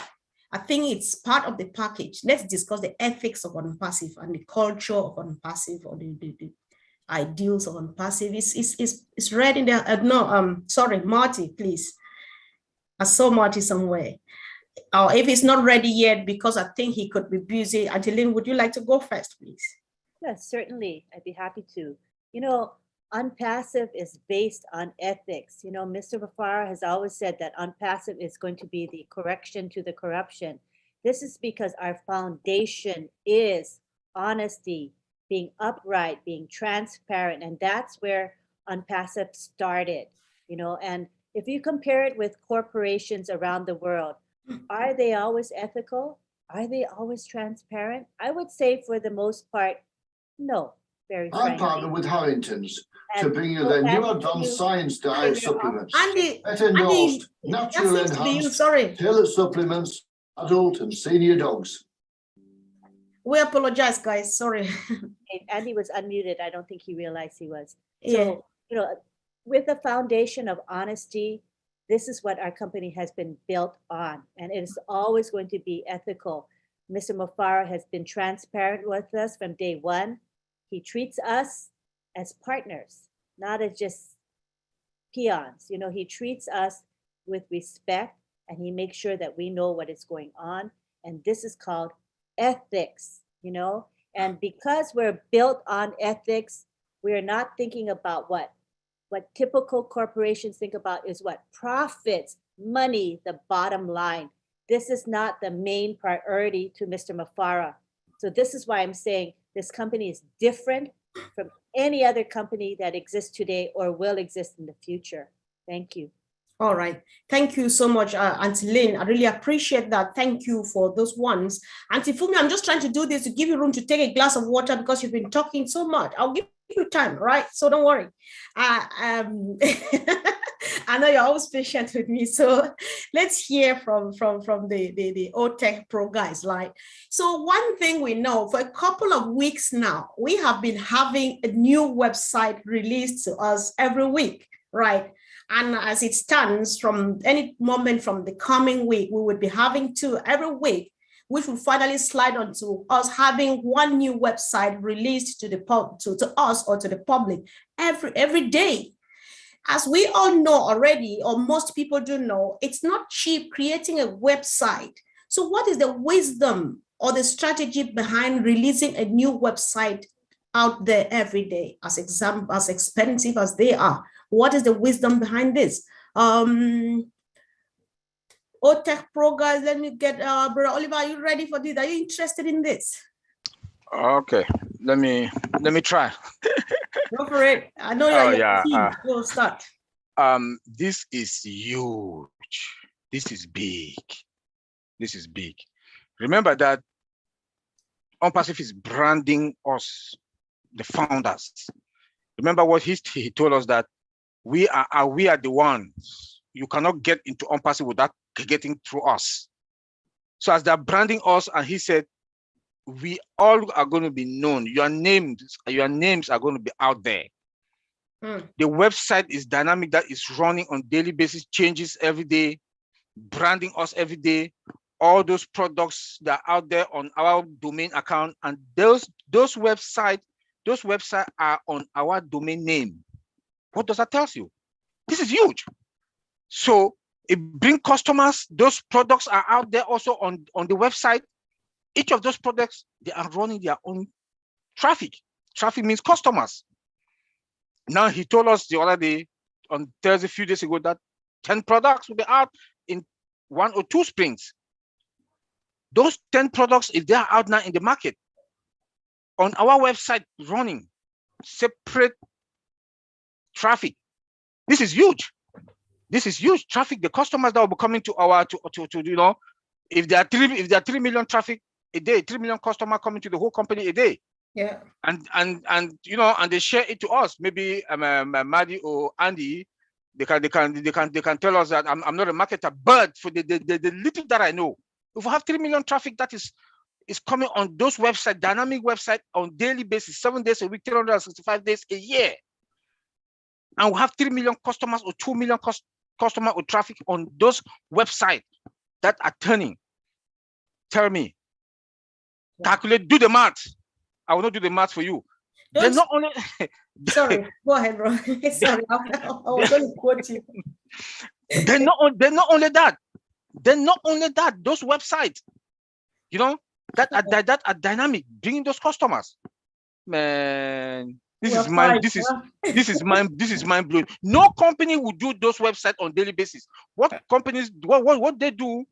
I think it's part of the package. Let's discuss the ethics of on-passive and the culture of on-passive, or the ideals of on-passive. It's read in there. Sorry, Marty, please. I saw Marty somewhere. Or if he's not ready yet, because I think he could be busy. Auntie Lynn, would you like to go first, please? Yes, certainly. I'd be happy to. You know, on-passive is based on ethics. You know, Mr. Mufare has always said that on-passive is going to be the correction to the corruption. This is because our foundation is honesty, being upright, being transparent, and that's where on-passive started. You know, and if you compare it with corporations around the world, are they always ethical? Are they always transparent? I would say for the most part, no, very frankly. I partnered with Harrington's to bring you their new advanced science diet supplements. Endorsed, natural enhanced, tailored supplements, adult and senior dogs. We apologize, guys, sorry. Andy was unmuted. I don't think he realized he was. Yeah. So, you know, with a foundation of honesty, this is what our company has been built on, and it is always going to be ethical. Mr. Mufara has been transparent with us from day one. He treats us as partners, not as just peons. You know, he treats us with respect, and he makes sure that we know what is going on. And this is called ethics, you know. And because we're built on ethics, we are not thinking about what typical corporations think about is what? Profits, money, the bottom line. This is not the main priority to Mr. Mufara. So this is why I'm saying this company is different from any other company that exists today or will exist in the future. Thank you. All right. Thank you so much, Auntie Lynn. I really appreciate that. Thank you for those ones. Auntie Fumi, I'm just trying to do this to give you room to take a glass of water because you've been talking so much. I'll give you time, right? So don't worry. I know you're always patient with me. So let's hear from the OTech Pro guys. Like, so one thing we know, for a couple of weeks now, we have been having a new website released to us every week, right? And as it stands, from any moment from the coming week, we would be having two every week, which will finally slide onto us having one new website released to the to us or to the public every day. As we all know already, or most people do know, it's not cheap creating a website. So what is the wisdom or the strategy behind releasing a new website out there every day, as expensive as they are? What is the wisdom behind this? OTech Pro guys, let me get Brother Oliver. Are you ready for this? Are you interested in this? Okay, let me try. Go for it. I know you're We'll start. This is huge. This is big. This is big. Remember that OnPassive is branding us, the founders. Remember what he told us, that we are the ones. You cannot get into OnPassive without getting through us. So as they're branding us, and he said, we all are going to be known. Your names are going to be out there. The website is dynamic, that is running on daily basis, changes every day, branding us every day. All those products that are out there on our domain account, and those websites are on our domain name. What does that tell you? This is huge. So it brings customers. Those products are out there also on the website. Each of those products, they are running their own traffic. Traffic means customers. Now, he told us the other day, on Thursday, a few days ago, that 10 products will be out in 1 or 2 sprints. Those 10 products, if they are out now in the market, on our website running separate traffic, this is huge. This is huge traffic. The customers that will be coming to our to you know, if there are 3 million traffic a day, 3 million customers coming to the whole company a day. Yeah. And you know, and they share it to us. Maybe Marty or Andy, they can tell us that I'm not a marketer, but for the little that I know, if we have 3 million traffic that is coming on those websites, dynamic website on daily basis, 7 days a week, 365 days a year, and we have 3 million customers or 2 million customer or traffic on those websites that are turning. Tell me, calculate, do the math. I will not do the math for you. They're not only sorry, go ahead, bro. Sorry, I was going to quote you. They're not only that. They're not only that. Those websites, you know, that are dynamic, bringing those customers. Man, this is mind blowing. No company would do those websites on daily basis. What companies, what they do,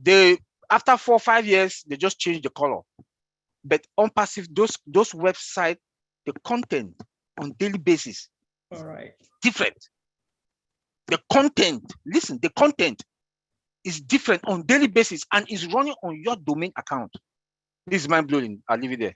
they after 4 or 5 years, they just change the color. But OnPassive, those websites, the content on daily basis, all right, different. The content, listen, the content is different on daily basis and is running on your domain account. This is mind blowing. I'll leave it there.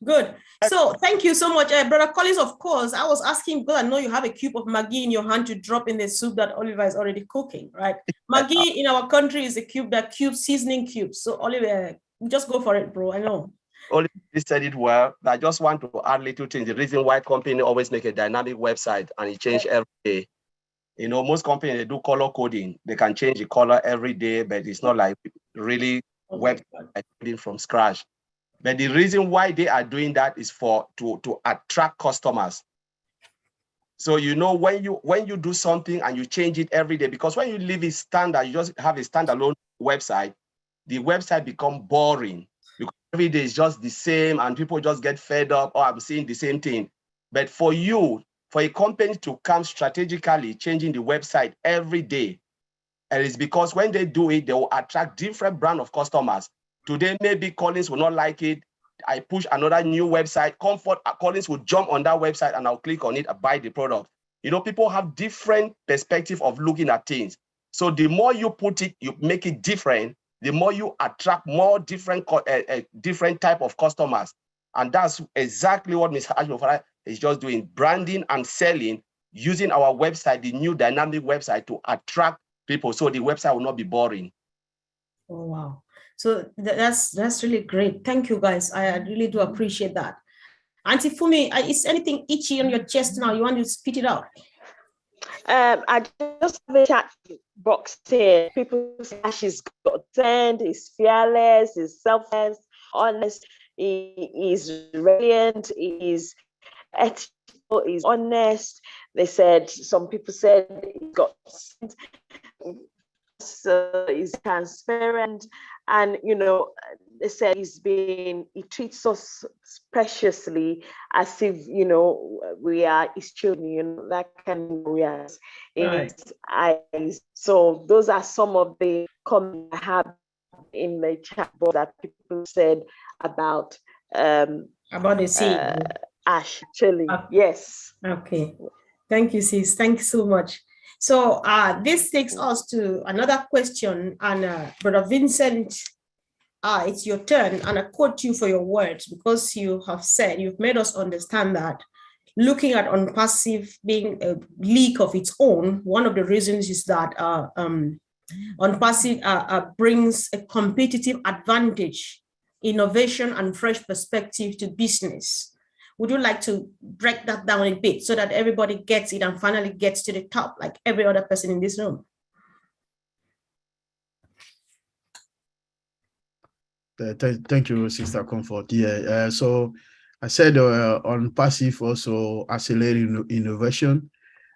Good. So thank you so much, Brother Collins. Of course, I was asking because I know you have a cube of Maggi in your hand to drop in the soup that Oliver is already cooking, right? Maggi in our country is a cube, that cube seasoning cube. So Oliver, just go for it, bro. I know. only said it well. I just want to add little things. The reason why company always make a dynamic website and it change every day. You know, most companies, they do color coding. They can change the color every day, but it's not like really website coding from scratch. But the reason why they are doing that is to attract customers. So, you know, when you do something and you change it every day, because when you leave it standard, you just have a standalone website, the website become boring because every day is just the same and people just get fed up, or I'm seeing the same thing. But for a company to come strategically changing the website every day, and it's because when they do it, they will attract different brand of customers. Today, maybe Collins will not like it. I push another new website. Collins will jump on that website and I'll click on it and buy the product. You know, people have different perspective of looking at things. So the more you put it, you make it different, the more you attract more different type of customers. And that's exactly what Mr. Ashmofara is just doing, branding and selling, using our website, the new dynamic website, to attract people so the website will not be boring. Oh, wow. So that's really great. Thank you, guys. I really do appreciate that. Auntie Fumi, is anything itchy on your chest now? You want to spit it out? I just have a chat box here. People say Ash is content, he's fearless, he's selfless, honest, he is brilliant, he is ethical, he's honest. They said, some people said he's got, so he's transparent, and you know, they said he treats us preciously as if, you know, we are his children, you know, that kind of react in his eyes. So those are some of the comments I have in the chat box that people said about the CEO. Ash, actually. Yes. Okay. Thank you, sis. Thank you so much. So this takes us to another question, and Brother Vincent, it's your turn, and I quote you for your words, because you've made us understand that looking at Unpassive being a leak of its own, one of the reasons is that Unpassive brings a competitive advantage, innovation, and fresh perspective to business. Would you like to break that down a bit so that everybody gets it and finally gets to the top, like every other person in this room? Thank you, Sister Comfort. Yeah, so I said Unpassive also accelerate innovation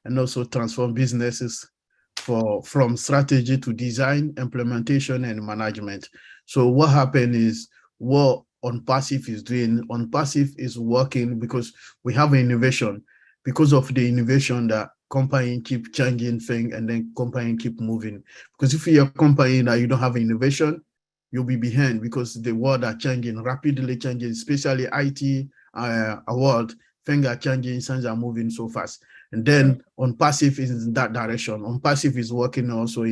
and also transform businesses from strategy to design, implementation, and management. So what happened is, what Unpassive is doing, Unpassive is working because we have an innovation. Because of the innovation, that company keep changing things and then company keep moving. Because if you're a company that you don't have innovation, you'll be behind, because the world are changing, rapidly changing, especially IT world, things are changing, things are moving so fast. And then Unpassive is in that direction. Unpassive is working also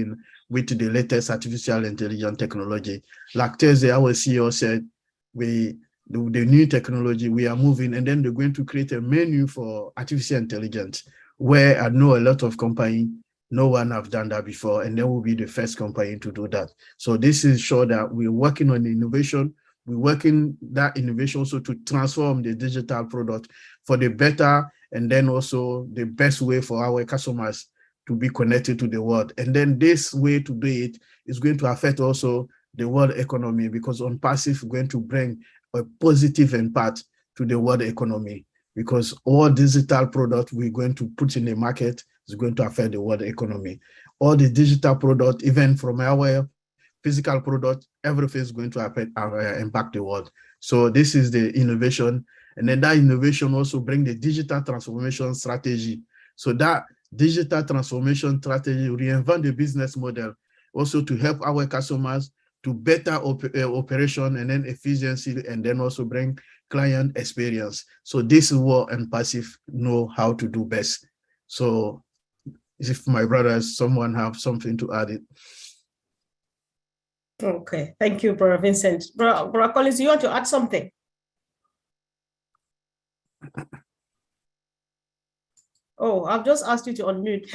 with the latest artificial intelligence technology. Like Thursday, our CEO said, the new technology, we are moving, and then they're going to create a menu for artificial intelligence, where I know a lot of companies, no one have done that before, and then we'll be the first company to do that. So this is sure that we're working on innovation. We're working that innovation also to transform the digital product for the better, and then also the best way for our customers to be connected to the world. And then this way to do it is going to affect also the world economy, because Unpassive is going to bring a positive impact to the world economy, because all digital products we're going to put in the market is going to affect the world economy. All the digital product, even from our physical product, everything is going to impact the world. So this is the innovation. And then that innovation also bring the digital transformation strategy. So that digital transformation strategy reinvent the business model, also to help our customers to better operation and then efficiency, and then also bring client experience. So this is what Unpassive know how to do best. So if my brothers, someone have something to add it. Okay, thank you, Brother Vincent. Brother Collins, you want to add something? Oh, I've just asked you to unmute.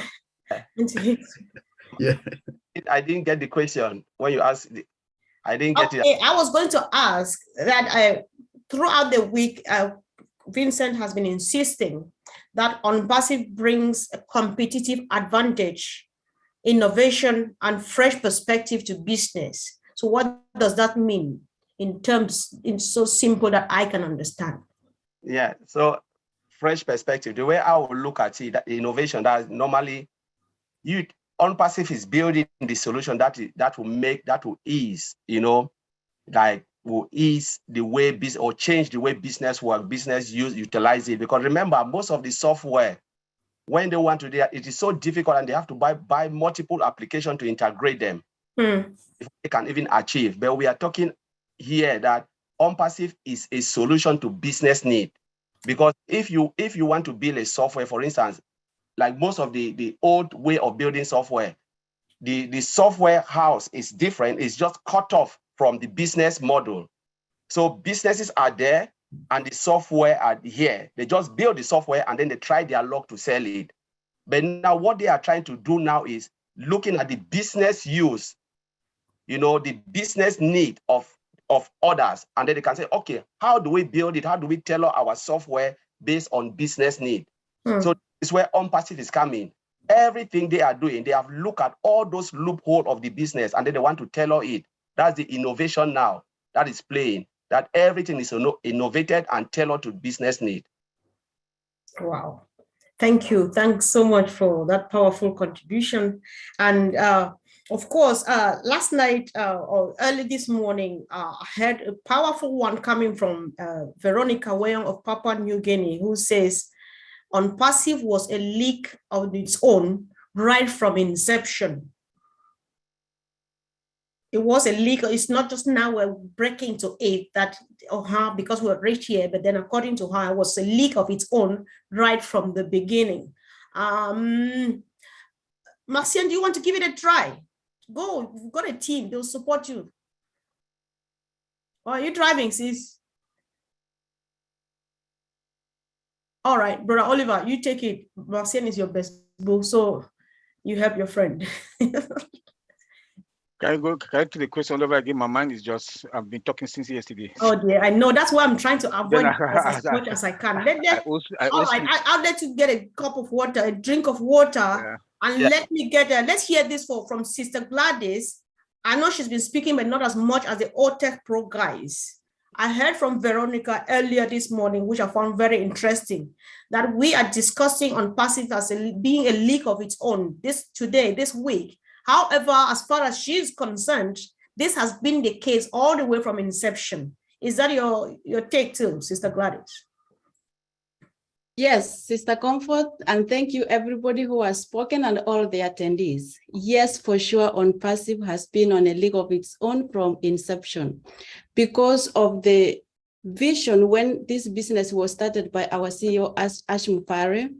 Yeah. I didn't get the question when you asked. I didn't get it. I was going to ask that throughout the week, Vincent has been insisting that OnPassive brings a competitive advantage, innovation, and fresh perspective to business. So what does that mean in so simple that I can understand? Yeah, so fresh perspective, the way I would look at it, that innovation, that normally OnPassive is building the solution that will ease, like will ease the way business or change the way business work, business utilize it. Because remember, most of the software, when they want to do it, it is so difficult and they have to buy multiple applications to integrate them. If they can even achieve. But we are talking here that OnPassive is a solution to business need. Because if you want to build a software, for instance, like most of the old way of building software, the software house is different. It's just cut off from the business model. So businesses are there and the software are here. They just build the software and then they try their luck to sell it. But now what they are trying to do now is looking at the business use, the business need of others. And then they can say, okay, how do we build it? How do we tailor our software based on business need? So it's where OnPassive is coming. Everything they are doing, they have looked at all those loopholes of the business and then they want to tailor it. That's the innovation now that is playing, that everything is innovated and tailored to business need. Wow. Thank you. Thanks so much for that powerful contribution. And of course, last night or early this morning, I heard a powerful one coming from Veronica Weyong of Papua New Guinea, who says OnPassive was a leak of its own right from inception. It was a leak. It's not just now we're breaking to it that because we're rich here, but then according to her, it was a leak of its own right from the beginning. Marcian, do you want to give it a try? Go, you've got a team, they'll support you. Or are you driving, sis? All right, Brother Oliver, you take it. Marcian is your best book, so you help your friend. Can I go to the question over again? My mind is just, I've been talking since yesterday. Oh dear, I know. That's why I'm trying to avoid as much as I can. All right, I'll let you get a cup of water, a drink of water, and let me get let's hear this from Sister Gladys. I know she's been speaking, but not as much as the OTech Pro guys. I heard from Veronica earlier this morning, which I found very interesting, that we are discussing OnPassive as being a leak of its own this week. However, as far as she's concerned, this has been the case all the way from inception. Is that your take too, Sister Gladys? Yes, Sister Comfort, and thank you everybody who has spoken and all the attendees. Yes, for sure, OnPassive has been on a league of its own from inception because of the vision when this business was started by our CEO, Ash Mufare.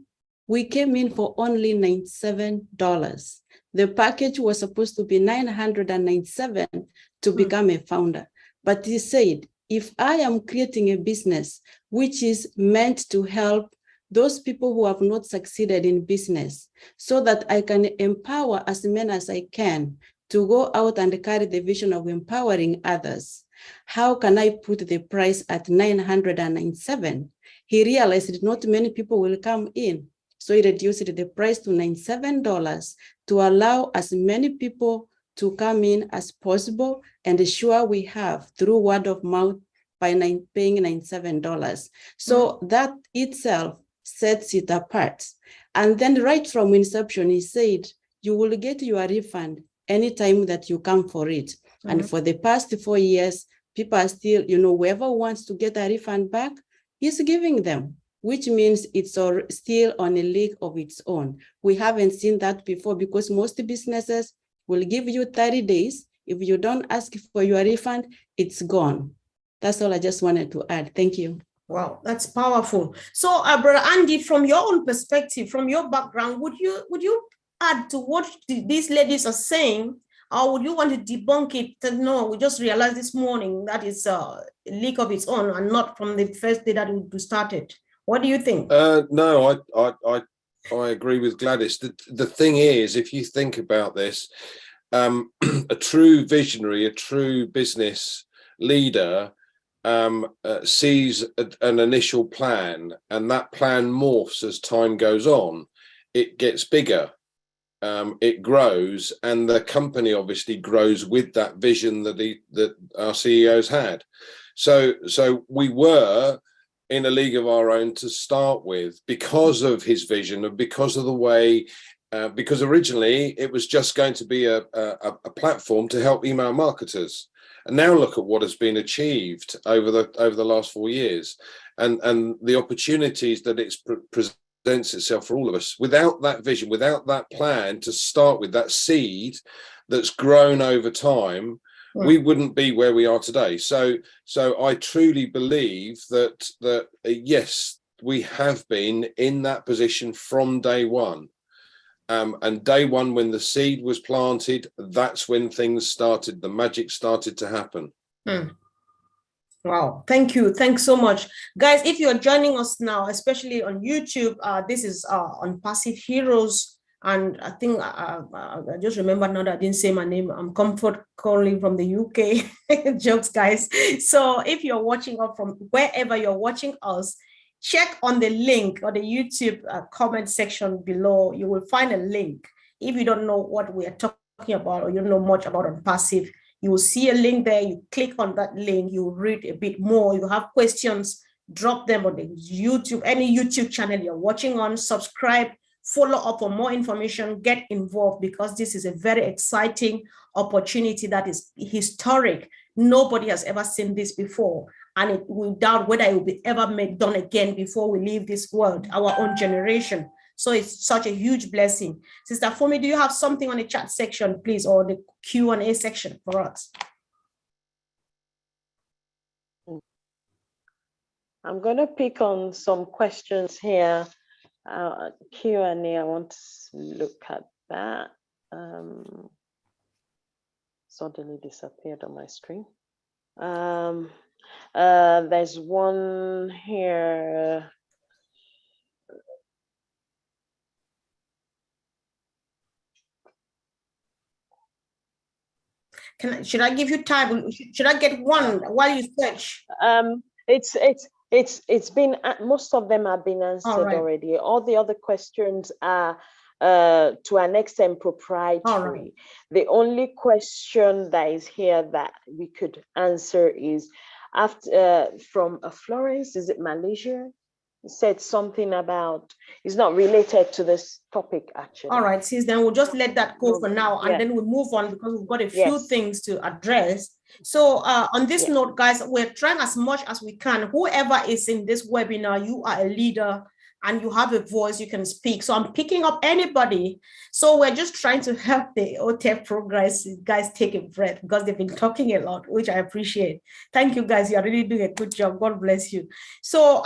We came in for only $97. The package was supposed to be $997 to become a founder. But he said, if I am creating a business which is meant to help those people who have not succeeded in business so that I can empower as many as I can to go out and carry the vision of empowering others, how can I put the price at $997? He realized not many people will come in. So he reduced the price to $97 to allow as many people to come in as possible and ensure we have through word of mouth by paying $97. So that itself sets it apart. And then right from inception, he said, you will get your refund anytime that you come for it. And for the past 4 years, people are still, whoever wants to get a refund back, he's giving them, which means it's still on a league of its own. We haven't seen that before because most businesses will give you 30 days. If you don't ask for your refund, it's gone. That's all I just wanted to add. Thank you. Wow, that's powerful. So, Brother Andy, from your own perspective, from your background, would you add to what these ladies are saying, or would you want to debunk it? No, we just realized this morning that it's a league of its own and not from the first day that it started. What do you think? No, I agree with Gladys. The thing is, if you think about this, a true visionary, a true business leader sees an initial plan, and that plan morphs as time goes on. It gets bigger, it grows, and the company obviously grows with that vision that our CEOs had. So we were in a league of our own to start with because of his vision and because of the way. Because originally it was just going to be a platform to help email marketers, and now look at what has been achieved over the last 4 years, and the opportunities that it presents itself for all of us. Without that vision, without that plan to start with, that seed that's grown over time, we wouldn't be where we are today. So I truly believe that yes, we have been in that position from day one. And day one, when the seed was planted, that's when things started, the magic started to happen. Wow, thank you. Thanks so much. Guys, if you're joining us now, especially on YouTube, this is on Passive Heroes. And I think I just remember now that I didn't say my name. I'm Comfort calling from the UK. Jokes, guys. So if you're watching us from wherever you're watching us, check on the link or the YouTube comment section below. You will find a link. If you don't know what we are talking about or you don't know much about on Passive, you will see a link there. You click on that link, you read a bit more. You have questions, drop them on the YouTube, any YouTube channel you're watching on, subscribe, follow up for more information, get involved, because this is a very exciting opportunity that is historic. Nobody has ever seen this before. And we doubt whether it will be ever done again before we leave this world, our own generation. So it's such a huge blessing. Sister Fumi, do you have something on the chat section, please, or the Q&A section for us? I'm going to pick on some questions here. Q&A, I want to look at that. Suddenly disappeared on my screen. There's one here. Should I give you time? Should I get one while you search? It's been, most of them have been answered already. All the other questions are to an extent proprietary. The only question that is here that we could answer is from Florence, is it Malaysia? Said something about, it's not related to this topic actually. All right, sis, then we'll just let that go for now, and then we'll move on because we've got a few things to address. So on this note, guys, we're trying as much as we can. Whoever is in this webinar, you are a leader and you have a voice, you can speak. So I'm picking up anybody. So we're just trying to help the OTEP progress. Guys, take a breath because they've been talking a lot, which I appreciate. Thank you, guys. You're really doing a good job. God bless you. So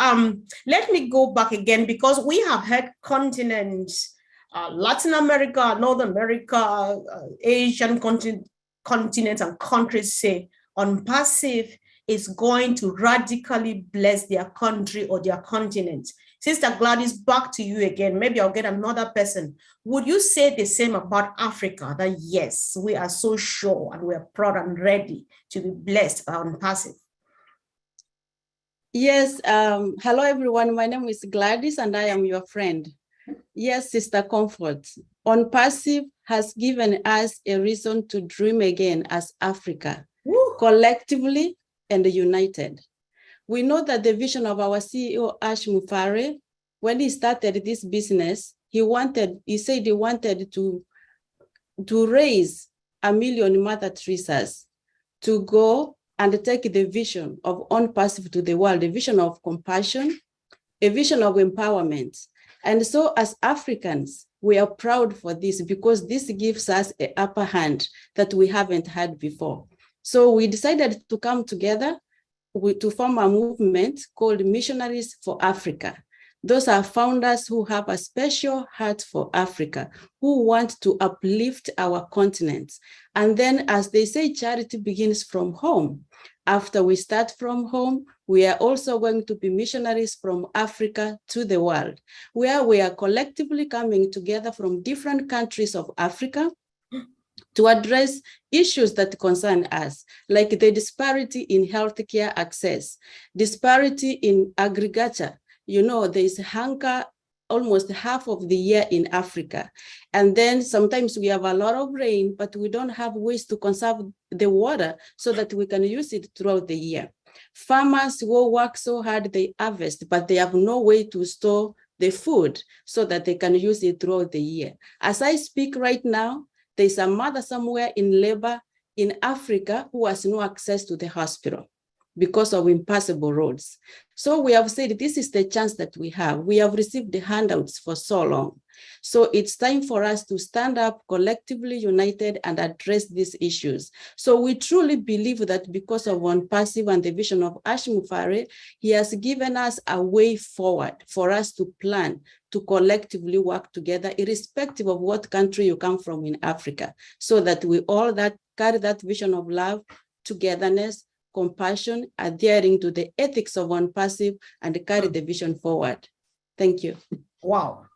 let me go back again, because we have had continents, Latin America, North America, Asian continents and countries say on Passive is going to radically bless their country or their continent. Sister Gladys, back to you again. Maybe I'll get another person. Would you say the same about Africa, that yes, we are so sure and we are proud and ready to be blessed on Passive? Yes. Hello, everyone. My name is Gladys and I am your friend. Yes, Sister Comfort. On Passive has given us a reason to dream again as Africa, collectively and united. We know that the vision of our CEO, Ash Mufare, when he started this business, he said he wanted to raise 1 million Mother Teresas to go and take the vision of On Passive to the world, a vision of compassion, a vision of empowerment. And so as Africans, we are proud for this because this gives us an upper hand that we haven't had before. So we decided to come together to form a movement called Missionaries for Africa. Those are founders who have a special heart for Africa, who want to uplift our continent. And then, as they say, charity begins from home. After we start from home, we are also going to be missionaries from Africa to the world, where we are collectively coming together from different countries of Africa, to address issues that concern us, like the disparity in healthcare access, disparity in agriculture. You know, there is hunger almost half of the year in Africa. And then sometimes we have a lot of rain, but we don't have ways to conserve the water so that we can use it throughout the year. Farmers will work so hard, they harvest, but they have no way to store the food so that they can use it throughout the year. As I speak right now, there's a mother somewhere in labor in Africa who has no access to the hospital because of impassable roads. So we have said this is the chance that we have. We have received the handouts for so long. So it's time for us to stand up collectively united and address these issues. So we truly believe that because of ONPASSIVE and the vision of Ash Mufare, he has given us a way forward for us to plan, to collectively work together, irrespective of what country you come from in Africa, so that we all carry that vision of love, togetherness, compassion, adhering to the ethics of ONPASSIVE and carry the vision forward. Thank you. Wow.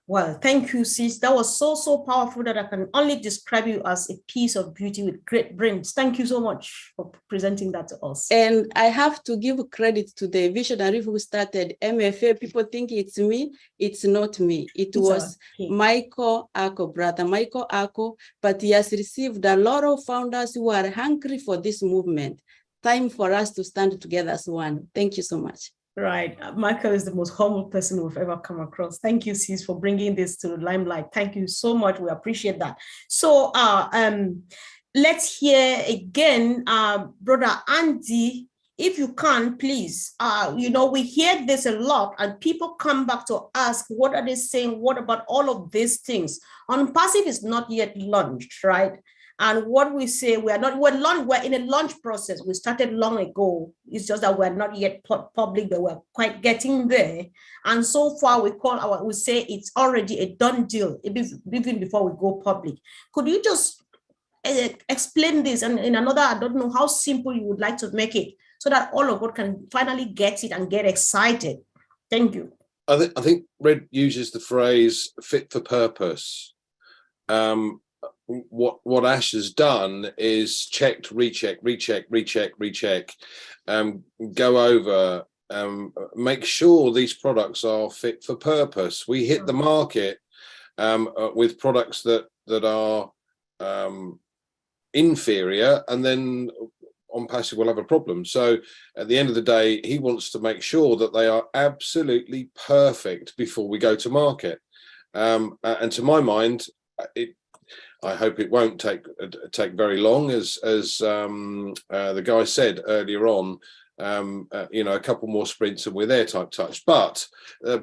Well, thank you, sis. That was so powerful that I can only describe you as a piece of beauty with great brains. Thank you so much for presenting that to us. And I have to give credit to the visionary who started MFA. People think it's me. It's not me. It was Michael Ako, brother Michael Ako, but he has received a lot of founders who are hungry for this movement. Time for us to stand together as one. Thank you so much. Right. Michael is the most humble person we've ever come across. Thank you, sis, for bringing this to the limelight. Thank you so much. We appreciate that. So let's hear again, Brother Andy, if you can, please. You know, we hear this a lot and people come back to ask, what are they saying? What about all of these things? ONPASSIVE is not yet launched, right? And what we say, we're in a launch process. We started long ago. It's just that we're not yet public, but we're quite getting there. And so far, we say it's already a done deal, even before we go public. Could you just explain this in another, I don't know how simple you would like to make it, so that all of us can finally get it and get excited? Thank you. I think Red uses the phrase fit for purpose. What Ash has done is checked, recheck, go over, make sure these products are fit for purpose. We hit the market with products that are inferior, and then ONPASSIVE will have a problem. So at the end of the day, he wants to make sure that they are absolutely perfect before we go to market. And to my mind, I hope it won't take very long, as the guy said earlier on. You know, a couple more sprints and we're there type touch. But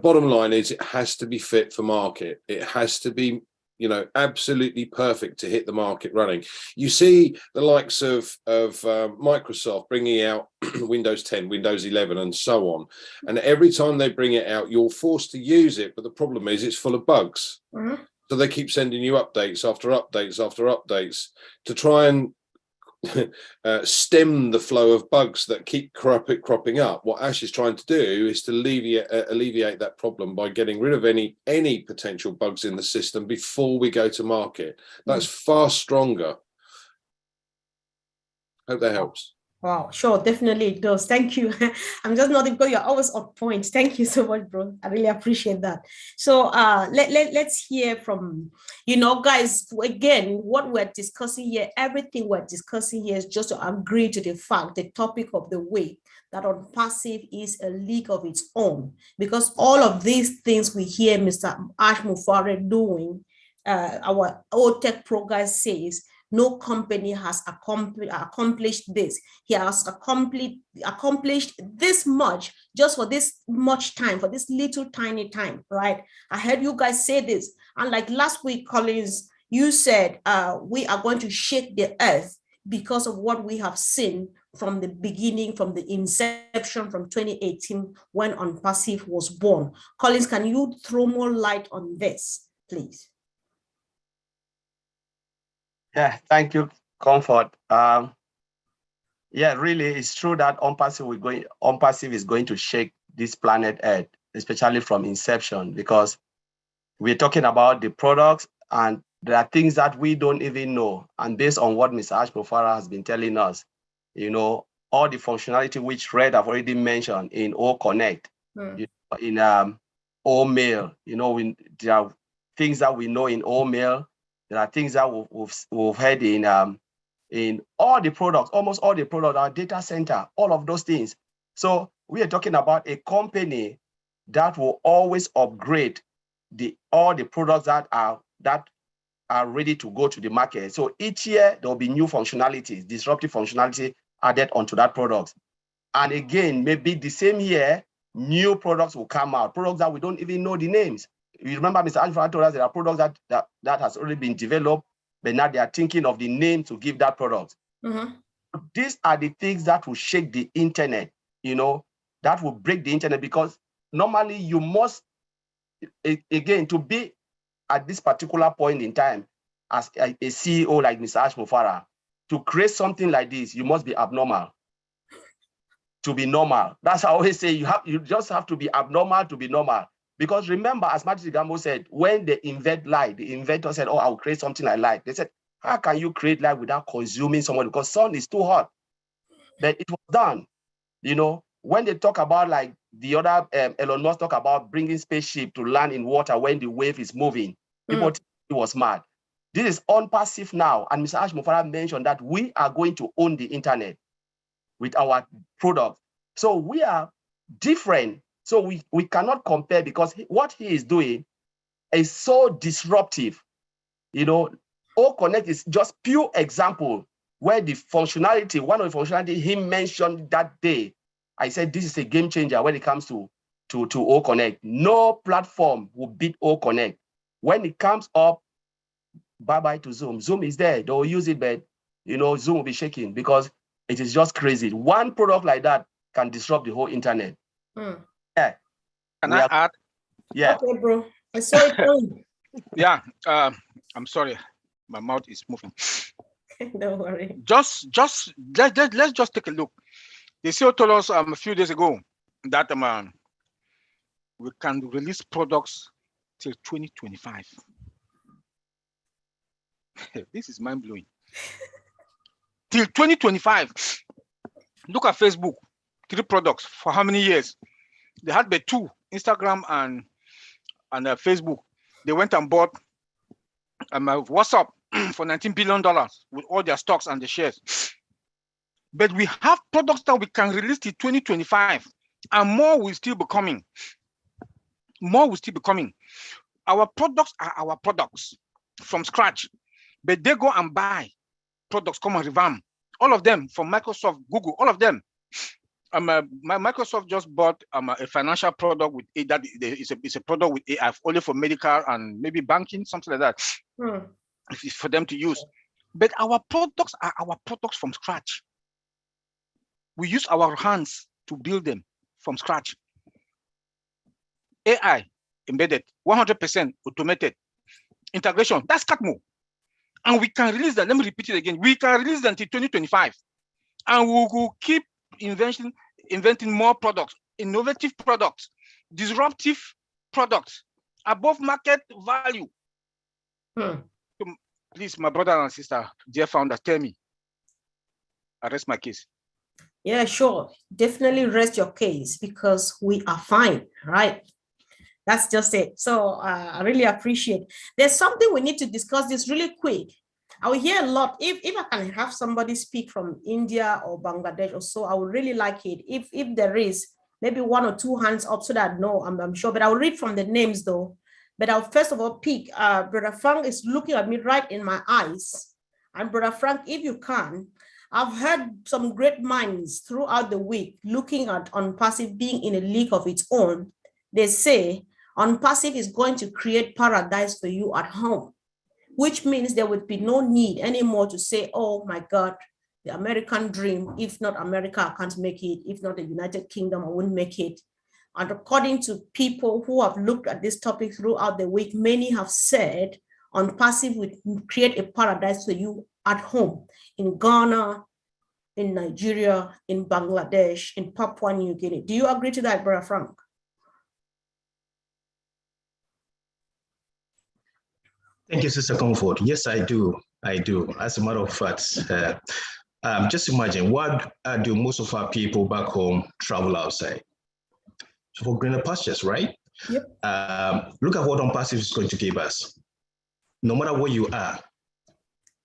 bottom line is, it has to be fit for market. It has to be, you know, absolutely perfect to hit the market running. You see the likes of Microsoft bringing out Windows 10, Windows 11, and so on. And every time they bring it out, you're forced to use it. But the problem is, it's full of bugs. Mm-hmm. So they keep sending you updates after updates after updates to try and stem the flow of bugs that keep cropping up. What Ash is trying to do is to alleviate that problem by getting rid of any potential bugs in the system before we go to market. That's far stronger. Hope that helps. Wow, sure, definitely it does. Thank you. I'm just nodding because you're always on point. Thank you so much, bro. I really appreciate that. So let's hear from, you know, guys, again, what we're discussing here, everything we're discussing here is just to agree to the fact, the topic of the week, that ONPASSIVE is a league of its own, because all of these things we hear Mr. Ash Mufare doing, our old tech pro guy says, no company has accomplished this. He has accomplished this much just for this much time, for this little tiny time, right? I heard you guys say this. And like last week, Collins, you said we are going to shake the earth because of what we have seen from the beginning, from the inception, from 2018, when ONPASSIVE was born. Collins, can you throw more light on this, please? Yeah, thank you, Comfort. Yeah, really, it's true that ONPASSIVE is going to shake this planet Earth, especially from inception, because we're talking about the products and there are things that we don't even know. And based on what Mr. Ash Mofara has been telling us, you know, all the functionality which Red have already mentioned in O Connect, you know, in O Mail, you know, there are things that we know in O Mail. There are things that we've heard in all the products, almost all the products, our data center, all of those things. So we are talking about a company that will always upgrade all the products that are ready to go to the market. So each year there will be new functionalities, disruptive functionality added onto that product. And again, maybe the same year, new products will come out, products that we don't even know the names. You remember Mr. Ashford told us there are products that has already been developed, but now they are thinking of the name to give that product. These are the things that will shake the internet, you know, that will break the internet, because normally you must, again, to be at this particular point in time as a CEO like Mr. Ash Mofara, to create something like this, you must be abnormal to be normal. That's how I always say you just have to be abnormal to be normal. Because remember, as Marty Degarmo said, when they invent light, the inventor said, oh, I'll create something like light. They said, how can you create light without consuming someone? Because sun is too hot. But it was done. You know, when they talk about, like the other Elon Musk talk about bringing spaceship to land in water when the wave is moving, people think he was mad. This is unpassive now. And Mr. Ash Mofara mentioned that we are going to own the internet with our product. So we are different. So we cannot compare, because what he is doing is so disruptive. You know, O Connect is just pure example where the functionality, one of the functionality he mentioned that day, I said this is a game changer when it comes to O Connect. No platform will beat O Connect. When it comes up, bye-bye to Zoom. Zoom is there, they'll use it, but you know, Zoom will be shaking because it is just crazy. One product like that can disrupt the whole internet. Yeah. Can I add? Yeah. Okay, bro. I saw it coming. Yeah. I'm sorry. My mouth is moving. Don't worry. Let's just take a look. The CEO told us a few days ago that we can release products till 2025. This is mind-blowing. Till 2025. Look at Facebook. 3 products for how many years? They had but 2, Instagram and Facebook. They went and bought WhatsApp for $19 billion with all their stocks and the shares. But we have products that we can release till 2025, and more will still be coming. More will still be coming. Our products are our products from scratch, but they go and buy products, come and revamp. All of them from Microsoft, Google, all of them. Microsoft just bought a financial product with that is a product with AI only for medical and maybe banking, something like that. It's for them to use. But our products are our products from scratch. We use our hands to build them from scratch. AI embedded, 100% automated. Integration, that's CATMO. And we can release that. Let me repeat it again. We can release that until 2025. And we will keep inventing more products, innovative products, disruptive products, above market value. Please, my brother and sister, dear founder, tell me. I rest my case. Yeah, sure. Definitely rest your case, because we are fine, right? That's just it. So I really appreciate it. There's something we need to discuss this really quick. I will hear a lot. If I can have somebody speak from India or Bangladesh or so, I would really like it. If there is maybe 1 or 2 hands up, so that I'm sure, but I'll read from the names though. But I'll first of all pick, Brother Frank is looking at me right in my eyes. And Brother Frank, if you can, I've heard some great minds throughout the week looking at Unpassive being in a league of its own. They say Unpassive is going to create paradise for you at home, which means there would be no need anymore to say, oh my God, the American dream, if not America, I can't make it. If not the United Kingdom, I wouldn't make it. And according to people who have looked at this topic throughout the week, many have said Unpassive would create a paradise for you at home, in Ghana, in Nigeria, in Bangladesh, in Papua New Guinea. Do you agree to that, Brother Frank? Thank you, Sister Comfort. Yes, I do. I do. As a matter of fact, just imagine, what do most of our people back home travel outside? For greener pastures, right? Yep. Look at what Unpassive is going to give us. No matter where you are,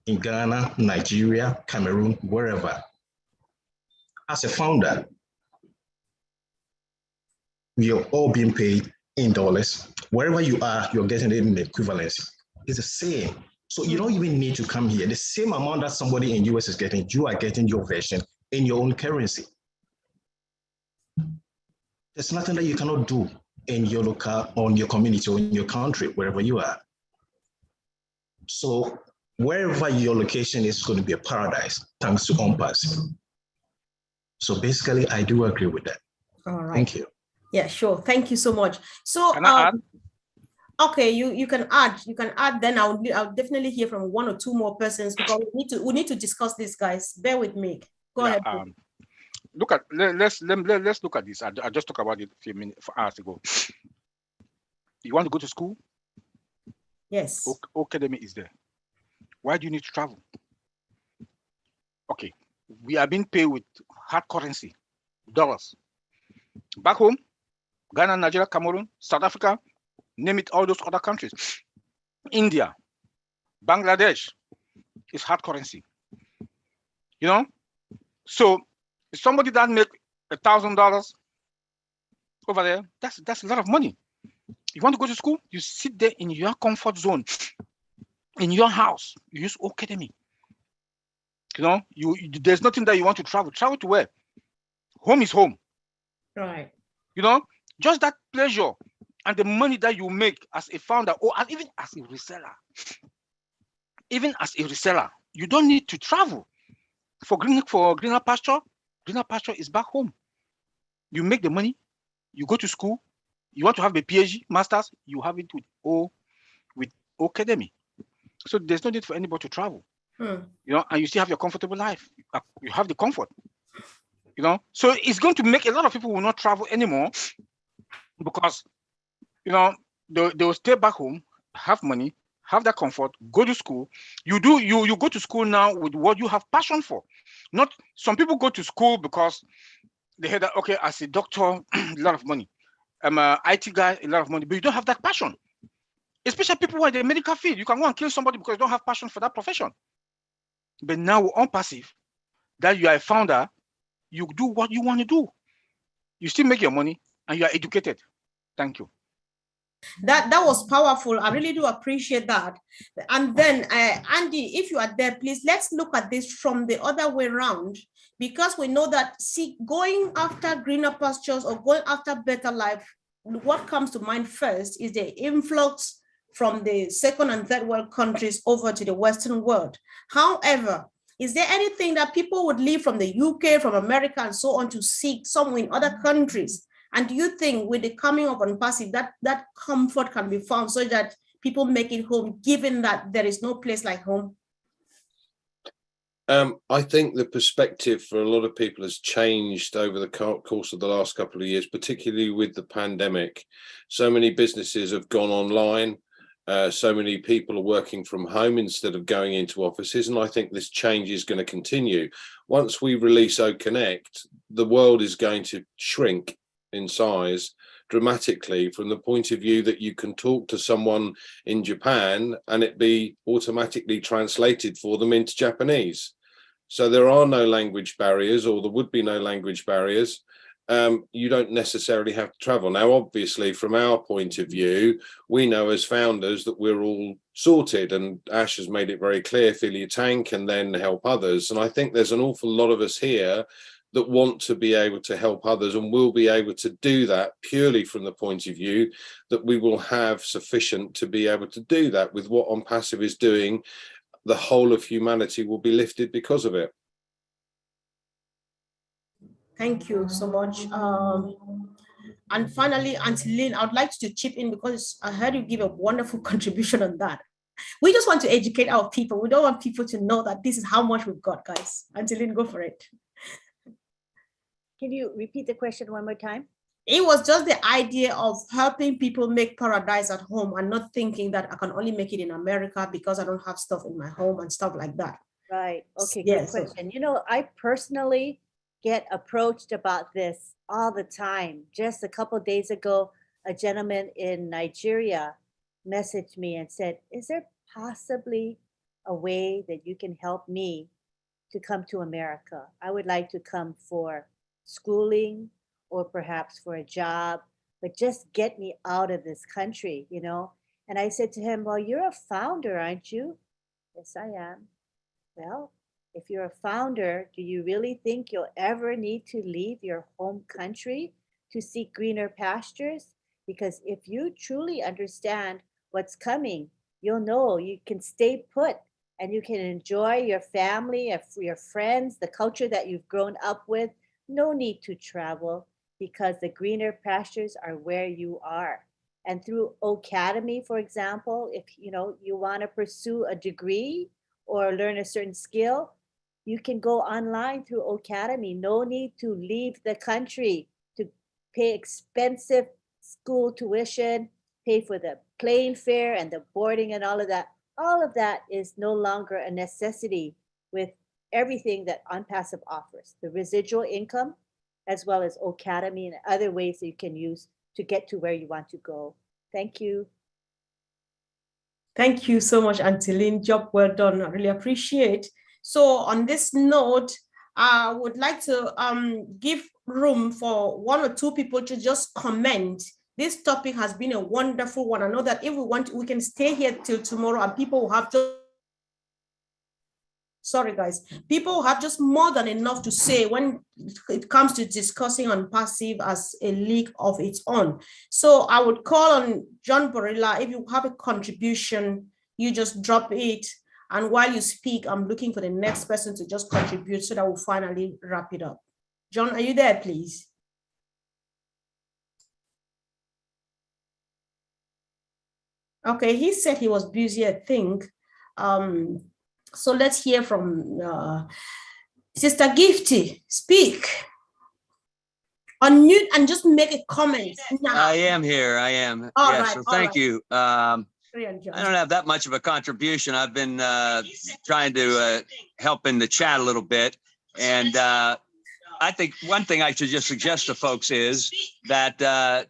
in Ghana, Nigeria, Cameroon, wherever, as a founder, we are all being paid in dollars. Wherever you are, you're getting it in equivalence. It's the same. So you don't even need to come here. The same amount that somebody in US is getting, you are getting your version in your own currency. There's nothing that you cannot do in your local, on your community, or in your country, wherever you are. So wherever your location is going to be a paradise, thanks to Unpassive. So basically, I do agree with that. All right. Thank you. Yeah, sure. Thank you so much. So, Can I add? okay, you can add. You can add. Then I'll definitely hear from one or two more persons, because we need to discuss this, guys. Bear with me. Go ahead. Look at let's look at this. I just talked about it a few minutes hours ago. You want to go to school? Yes. Academy is there. Why do you need to travel? Okay, we are being paid with hard currency, dollars. Back home, Ghana, Nigeria, Cameroon, South Africa, name it, all those other countries. India, Bangladesh is hard currency. You know, so somebody that make $1,000 over there, that's a lot of money. You want to go to school, you sit there in your comfort zone, in your house, you use Academy. You know, there's nothing that you want to travel. Travel to where? Home is home. Right. You know, just that pleasure and the money that you make as a founder, or even as a reseller. Even as a reseller, you don't need to travel. For greener pasture is back home. You make the money, you go to school, you want to have a PhD, master's, you have it with Academy. So there's no need for anybody to travel. You know, and you still have your comfortable life. You have the comfort. You know, so it's going to make a lot of people will not travel anymore, because, you know, they will stay back home, have money, have that comfort, go to school. You go to school now with what you have passion for. Not some people go to school because they heard that, okay, as a doctor, a lot of money. I'm an IT guy, a lot of money, but you don't have that passion. Especially people who are in the medical field. You can go and kill somebody because you don't have passion for that profession. But now on Passive, that you are a founder, you do what you want to do. You still make your money and you are educated. Thank you. That was powerful. I really do appreciate that. And then, Andy, if you are there, please, let's look at this from the other way around, because we know that, see, going after greener pastures or going after better life, what comes to mind first is the influx from the second and third world countries over to the Western world. However, is there anything that people would leave from the UK, from America, and so on to seek somewhere in other countries? And do you think with the coming of Unpassive, that comfort can be found so that people make it home, given that there is no place like home? I think the perspective for a lot of people has changed over the course of the last couple of years, particularly with the pandemic. So many businesses have gone online. So many people are working from home instead of going into offices. And I think this change is going to continue. Once we release OConnect, the world is going to shrink in size dramatically, from the point of view that you can talk to someone in Japan and it be automatically translated for them into Japanese. So there are no language barriers, or there would be no language barriers. You don't necessarily have to travel. Now, obviously, from our point of view, we know as founders that we're all sorted, and Ash has made it very clear, fill your tank and then help others. And I think there's an awful lot of us here that want to be able to help others, and will be able to do that purely from the point of view that we will have sufficient to be able to do that. With what Unpassive is doing, the whole of humanity will be lifted because of it. Thank you so much. And finally, Auntie Lynn, I would like to chip in, because I heard you give a wonderful contribution on that. We just want to educate our people. We don't want people to know that this is how much we've got, guys. Auntie Lynn, go for it. Can you repeat the question one more time? It was just the idea of helping people make paradise at home and not thinking that I can only make it in America because I don't have stuff in my home and stuff like that. Right. Okay, Yeah, good question. You know, I personally get approached about this all the time. Just a couple of days ago, a gentleman in Nigeria messaged me and said, is there possibly a way that you can help me to come to America? I would like to come for schooling or perhaps for a job, but just get me out of this country, you know? And I said to him, well, you're a founder, aren't you? Yes, I am. Well, if you're a founder, do you really think you'll ever need to leave your home country to seek greener pastures? Because if you truly understand what's coming, you'll know you can stay put and you can enjoy your family, your friends, the culture that you've grown up with. No need to travel because the greener pastures are where you are. And through Academy, for example, if you want to pursue a degree or learn a certain skill, you can go online through Academy. No need to leave the country to pay expensive school tuition, pay for the plane fare and the boarding and all of that. All of that is no longer a necessity with everything that OnPassive offers, the residual income, as well as Academy and other ways that you can use to get to where you want to go. Thank you. Thank you so much, Auntie Lynn. Job well done. I really appreciate. So on this note, I would like to give room for one or two people to just comment. This topic has been a wonderful one. I know that if we want, we can stay here till tomorrow and people will have just, sorry guys, people have just more than enough to say when it comes to discussing on passive as a league of its own. So I would call on John Borilla. If you have a contribution, you just drop it. And while you speak, I'm looking for the next person to just contribute so that we'll finally wrap it up. John, are you there, please? Okay, he said he was busy, I think. So let's hear from Sister Gifty. Speak. Unmute and just make a comment now. I am here. I am. All yes. right, So thank you. I don't have that much of a contribution. I've been trying to help in the chat a little bit. And I think one thing I should just suggest to folks is that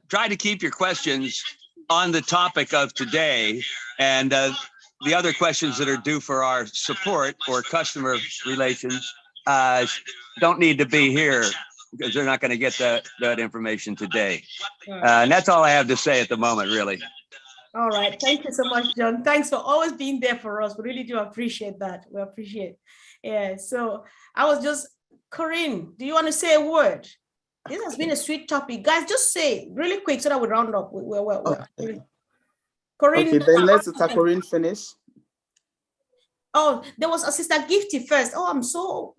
try to keep your questions on the topic of today. And the other questions that are due for our support or customer relations don't need to be here because they're not going to get that information today. And that's all I have to say at the moment, really. All right. Thank you so much, John. Thanks for always being there for us. We really do appreciate that. We appreciate. Yeah. So I was just, Corinne, do you want to say a word? This has been a sweet topic. Guys, just say really quick so that we round up. Corinne. Okay, then let's let Corinne finish. Oh, there was a Sister Gifty first. Oh, I'm so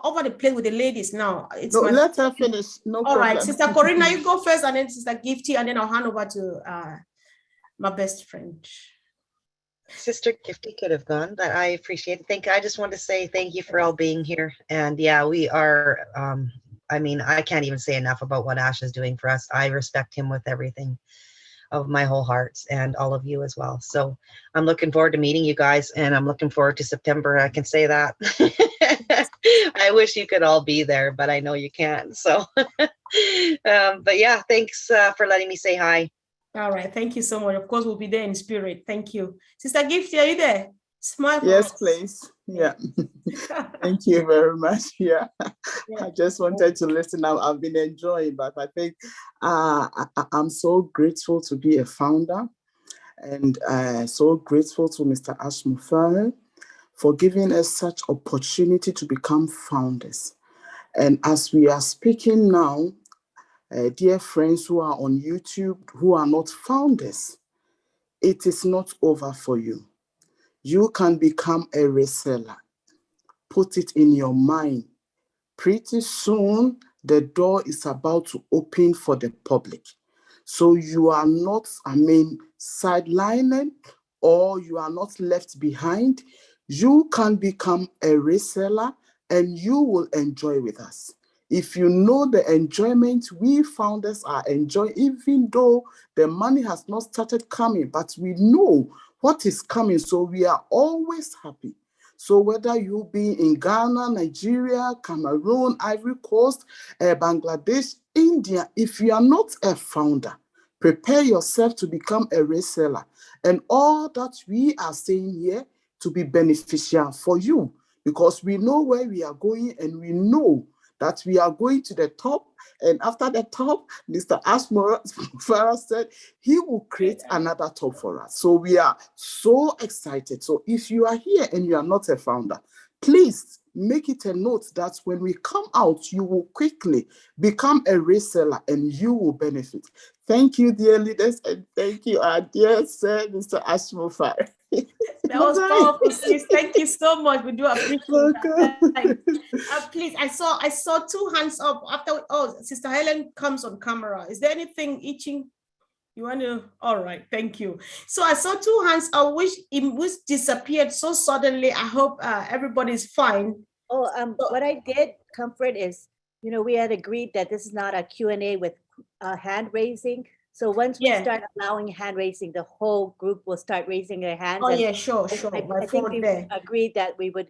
over the place with the ladies now. No, let her finish. No all problem. Right, Sister Corinne, now you go first, and then Sister Gifty, and then I'll hand over to my best friend. Sister Gifty could have gone, but I appreciate it. I just want to say thank you for all being here. And yeah, we are, I mean, I can't even say enough about what Ash is doing for us. I respect him with everything of my whole heart, and all of you as well. So I'm looking forward to meeting you guys, and I'm looking forward to September. I can say that. I wish you could all be there, but I know you can't. So, but yeah, thanks for letting me say hi. All right. Thank you so much. Of course, we'll be there in spirit. Thank you. Sister Gifty, are you there? Smile. Yes, please. Yeah. Thank you very much. Yeah. I just wanted to listen. I've been enjoying, but I think I'm so grateful to be a founder, and so grateful to Mr. Ash Mufare for giving us such opportunity to become founders. And as we are speaking now, dear friends who are on YouTube, who are not founders, it is not over for you. You can become a reseller. Put it in your mind. Pretty soon, the door is about to open for the public. So you are not, sidelined, or you are not left behind. You can become a reseller and you will enjoy with us. If you know the enjoyment we founders are enjoying, even though the money has not started coming, but we know what is coming, so we are always happy. So whether you be in Ghana, Nigeria, Cameroon, Ivory Coast, Bangladesh, India, if you are not a founder, prepare yourself to become a reseller. And all that we are saying here to be beneficial for you, because we know where we are going and we know that we are going to the top. And after the top, Mr. Ashmore said he will create another top for us. So we are so excited. So if you are here and you are not a founder, please make it a note that when we come out, you will quickly become a reseller and you will benefit. Thank you, dear leaders, and thank you, our dear sir, Mr. Ashmore. That was powerful, sis. Thank you so much. We do appreciate that. Please, I saw 2 hands up after. Oh, Sister Helen comes on camera. Is there anything itching? You want to? All right, thank you. So I saw 2 hands up, which disappeared so suddenly. I hope everybody's fine. Oh, what I did, Comfort, is, we had agreed that this is not a Q&A with hand raising. So once we start allowing hand raising, the whole group will start raising their hands. Oh, yeah, sure. I think we agreed that we would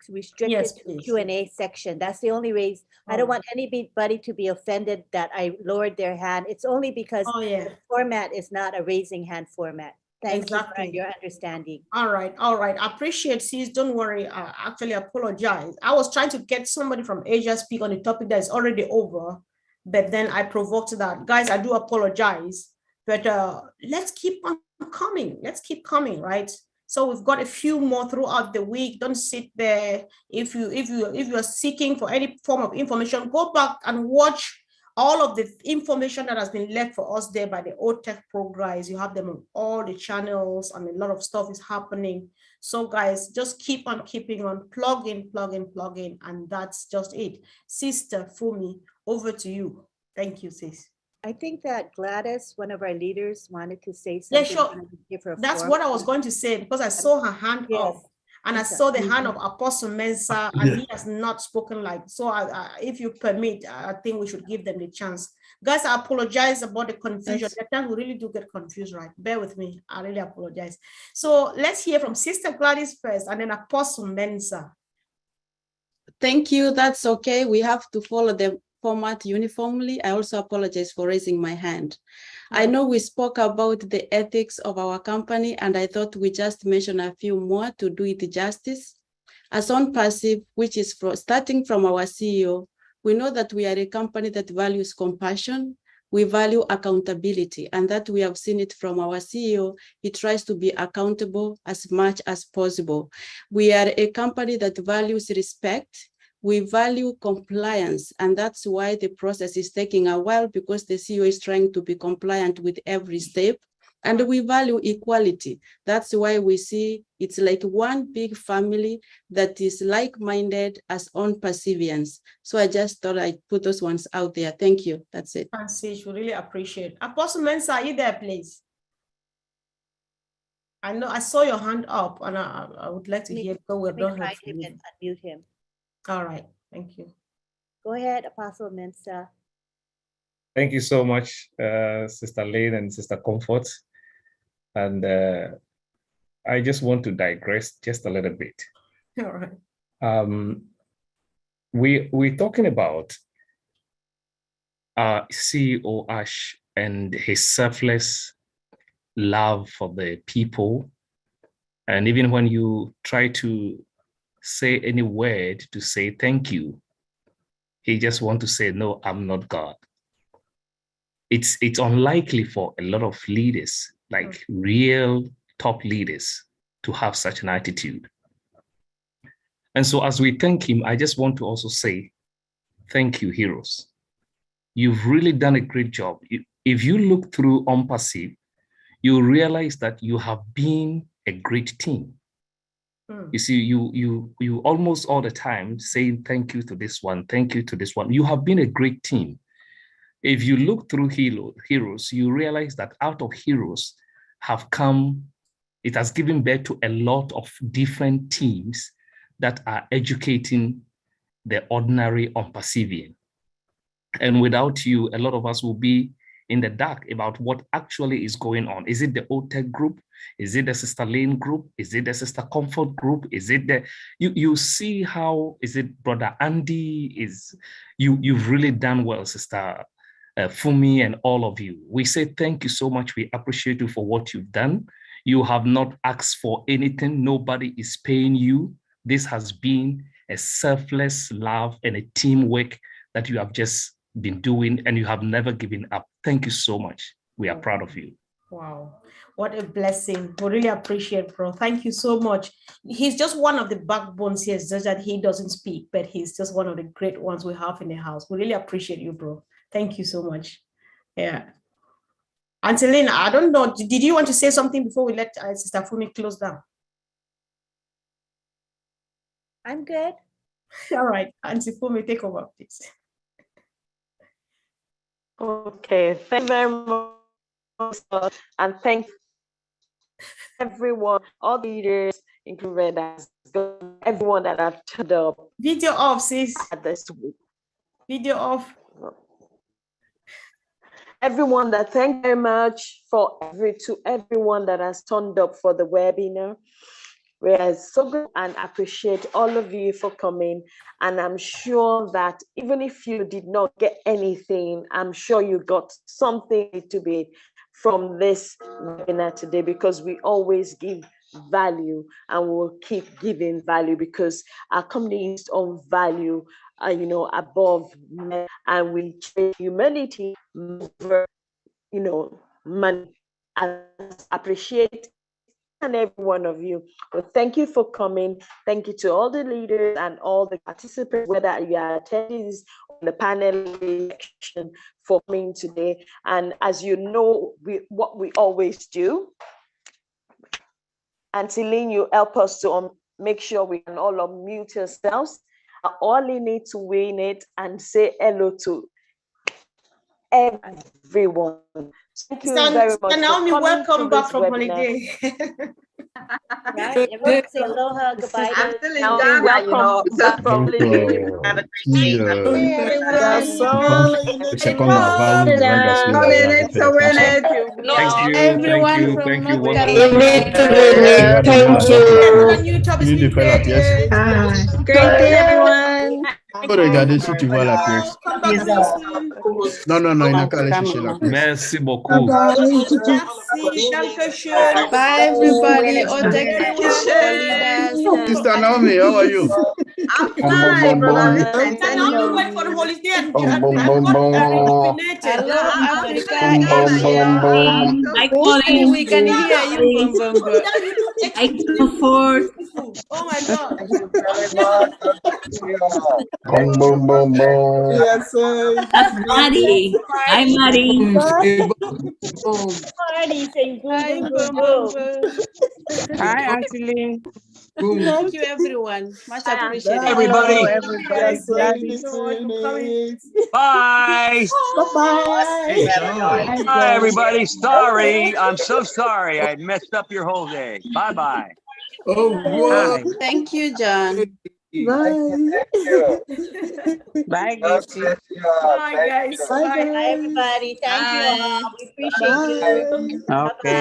restrict it to the Q&A section. That's the only reason. I don't want anybody to be offended that I lowered their hand. It's only because the format is not a raising hand format. Thank you for your understanding. All right. I appreciate, sis. Don't worry. I actually apologize. I was trying to get somebody from Asia speak on the topic that is already over, but then I provoked that. Guys, I do apologize, but let's keep on coming. Let's keep coming, right? So we've got a few more throughout the week. Don't sit there. If you are seeking for any form of information, go back and watch all of the information that has been left for us there by the OTech Pro guys. You have them on all the channels, and a lot of stuff is happening. So guys, just keep on keeping on, plug in, and that's just it. Sister Fumi, over to you. Thank you, sis. I think that Gladys, one of our leaders, wanted to say something. Yeah, sure. That's what I was going to say, because I saw her hand up. And I saw the hand of Apostle Mensah, and he has not spoken so if you permit, I think we should give them the chance. Guys, I apologize about the confusion. At times we really do get confused, right? Bear with me. I really apologize. So let's hear from Sister Gladys first, and then Apostle Mensah. Thank you. That's okay. We have to follow the format uniformly. I also apologize for raising my hand. I know we spoke about the ethics of our company, and I thought we just mention a few more to do it justice. As on passive, which is starting from our CEO, we know that we are a company that values compassion. We value accountability, and that we have seen it from our CEO. He tries to be accountable as much as possible. We are a company that values respect. We value compliance, and that's why the process is taking a while, because the CEO is trying to be compliant with every step. And we value equality. That's why we see it's like one big family that is like-minded as on perseverance. So I just thought I'd put those ones out there. Thank you. That's it. Francis, we really appreciate it. Apostle Mensah, are you there, please? I know I saw your hand up, and I would like to hear. Let me find him and unmute him. All right, thank you. Go ahead, Apostle Mensah. Thank you so much, Sister Lane and Sister Comfort. And I just want to digress just a little bit. All right. We're talking about CEO Ash and his selfless love for the people. And even when you try to say any word to say thank you, he just wants to say, no, I'm not God. It's unlikely for a lot of leaders, like real top leaders, to have such an attitude. And so as we thank him, I just want to also say, thank you, heroes. You've really done a great job. If you look through OnPassive, you realize that you have been a great team. You see, you almost all the time saying thank you to this one, thank you to this one. You have been a great team. If you look through heroes, you realize that out of heroes have come, it has given birth to a lot of different teams that are educating the ordinary unperceiving. And without you, a lot of us will be in the dark about what actually is going on. Is it the OTEC group? Is it the Sister Lane group? Is it the Sister Comfort group? Is it the, you see how, is it Brother Andy? You've really done well, Sister Fumi, and all of you. We say thank you so much. We appreciate you for what you've done. You have not asked for anything. Nobody is paying you. This has been a selfless love and a teamwork that you have just been doing, and you have never given up. Thank you so much. We are proud of you. Wow, what a blessing. We really appreciate, bro. Thank you so much. He's just one of the backbones here. It's just that he doesn't speak, but he's just one of the great ones we have in the house. We really appreciate you, bro. Thank you so much. Yeah. Auntie Lena, I don't know, did you want to say something before we let Sister Fumi close down? I'm good. All right, Auntie Fumi, take over, please. Okay, thank you very much, and thank everyone, all the leaders, including everyone that have turned up. Video off, sis. This week. Video off. Everyone that, thank you very much to everyone that has turned up for the webinar. We are so good and appreciate all of you for coming. And I'm sure that even if you did not get anything, I'm sure you got something to be from this webinar today, because we always give value and we'll keep giving value, because our company is on value, above men, and we trade humanity over, money. I appreciate and every one of you. Well, thank you for coming. Thank you to all the leaders and all the participants, whether you are attendees on the panel section, for coming today. And as you know, what we always do, Auntie Lynn, you help us to make sure we can all unmute ourselves. All you need to win it and say hello to everyone. Thank you very much. Naomi, welcome back from holiday. Right? Everyone say aloha, goodbye. I'm still in Ghana, you know. Thank you. Great day, everyone. Merci beaucoup. Bye, everybody. Sister Naomi, how are you? I'm fine, brother. Naomi went for the holiday and hello, Africa. We can hear you. I go forth. Oh my God. Boom, boom, boom, boom. Yes, That's Marty. Hi, Marty. Marty saying boom, boom, boom, boom. Hi, Auntie Lynn. Thank you, everyone. Much appreciated. Everybody. Yes, Bye. Bye-bye. Bye, everybody. Sorry. I'm so sorry. I messed up your whole day. Bye-bye. Oh, what? Thank you, John. Bye. Bye, Gifty. Bye, guys. Bye, everybody. Thank you all. We appreciate you. Okay.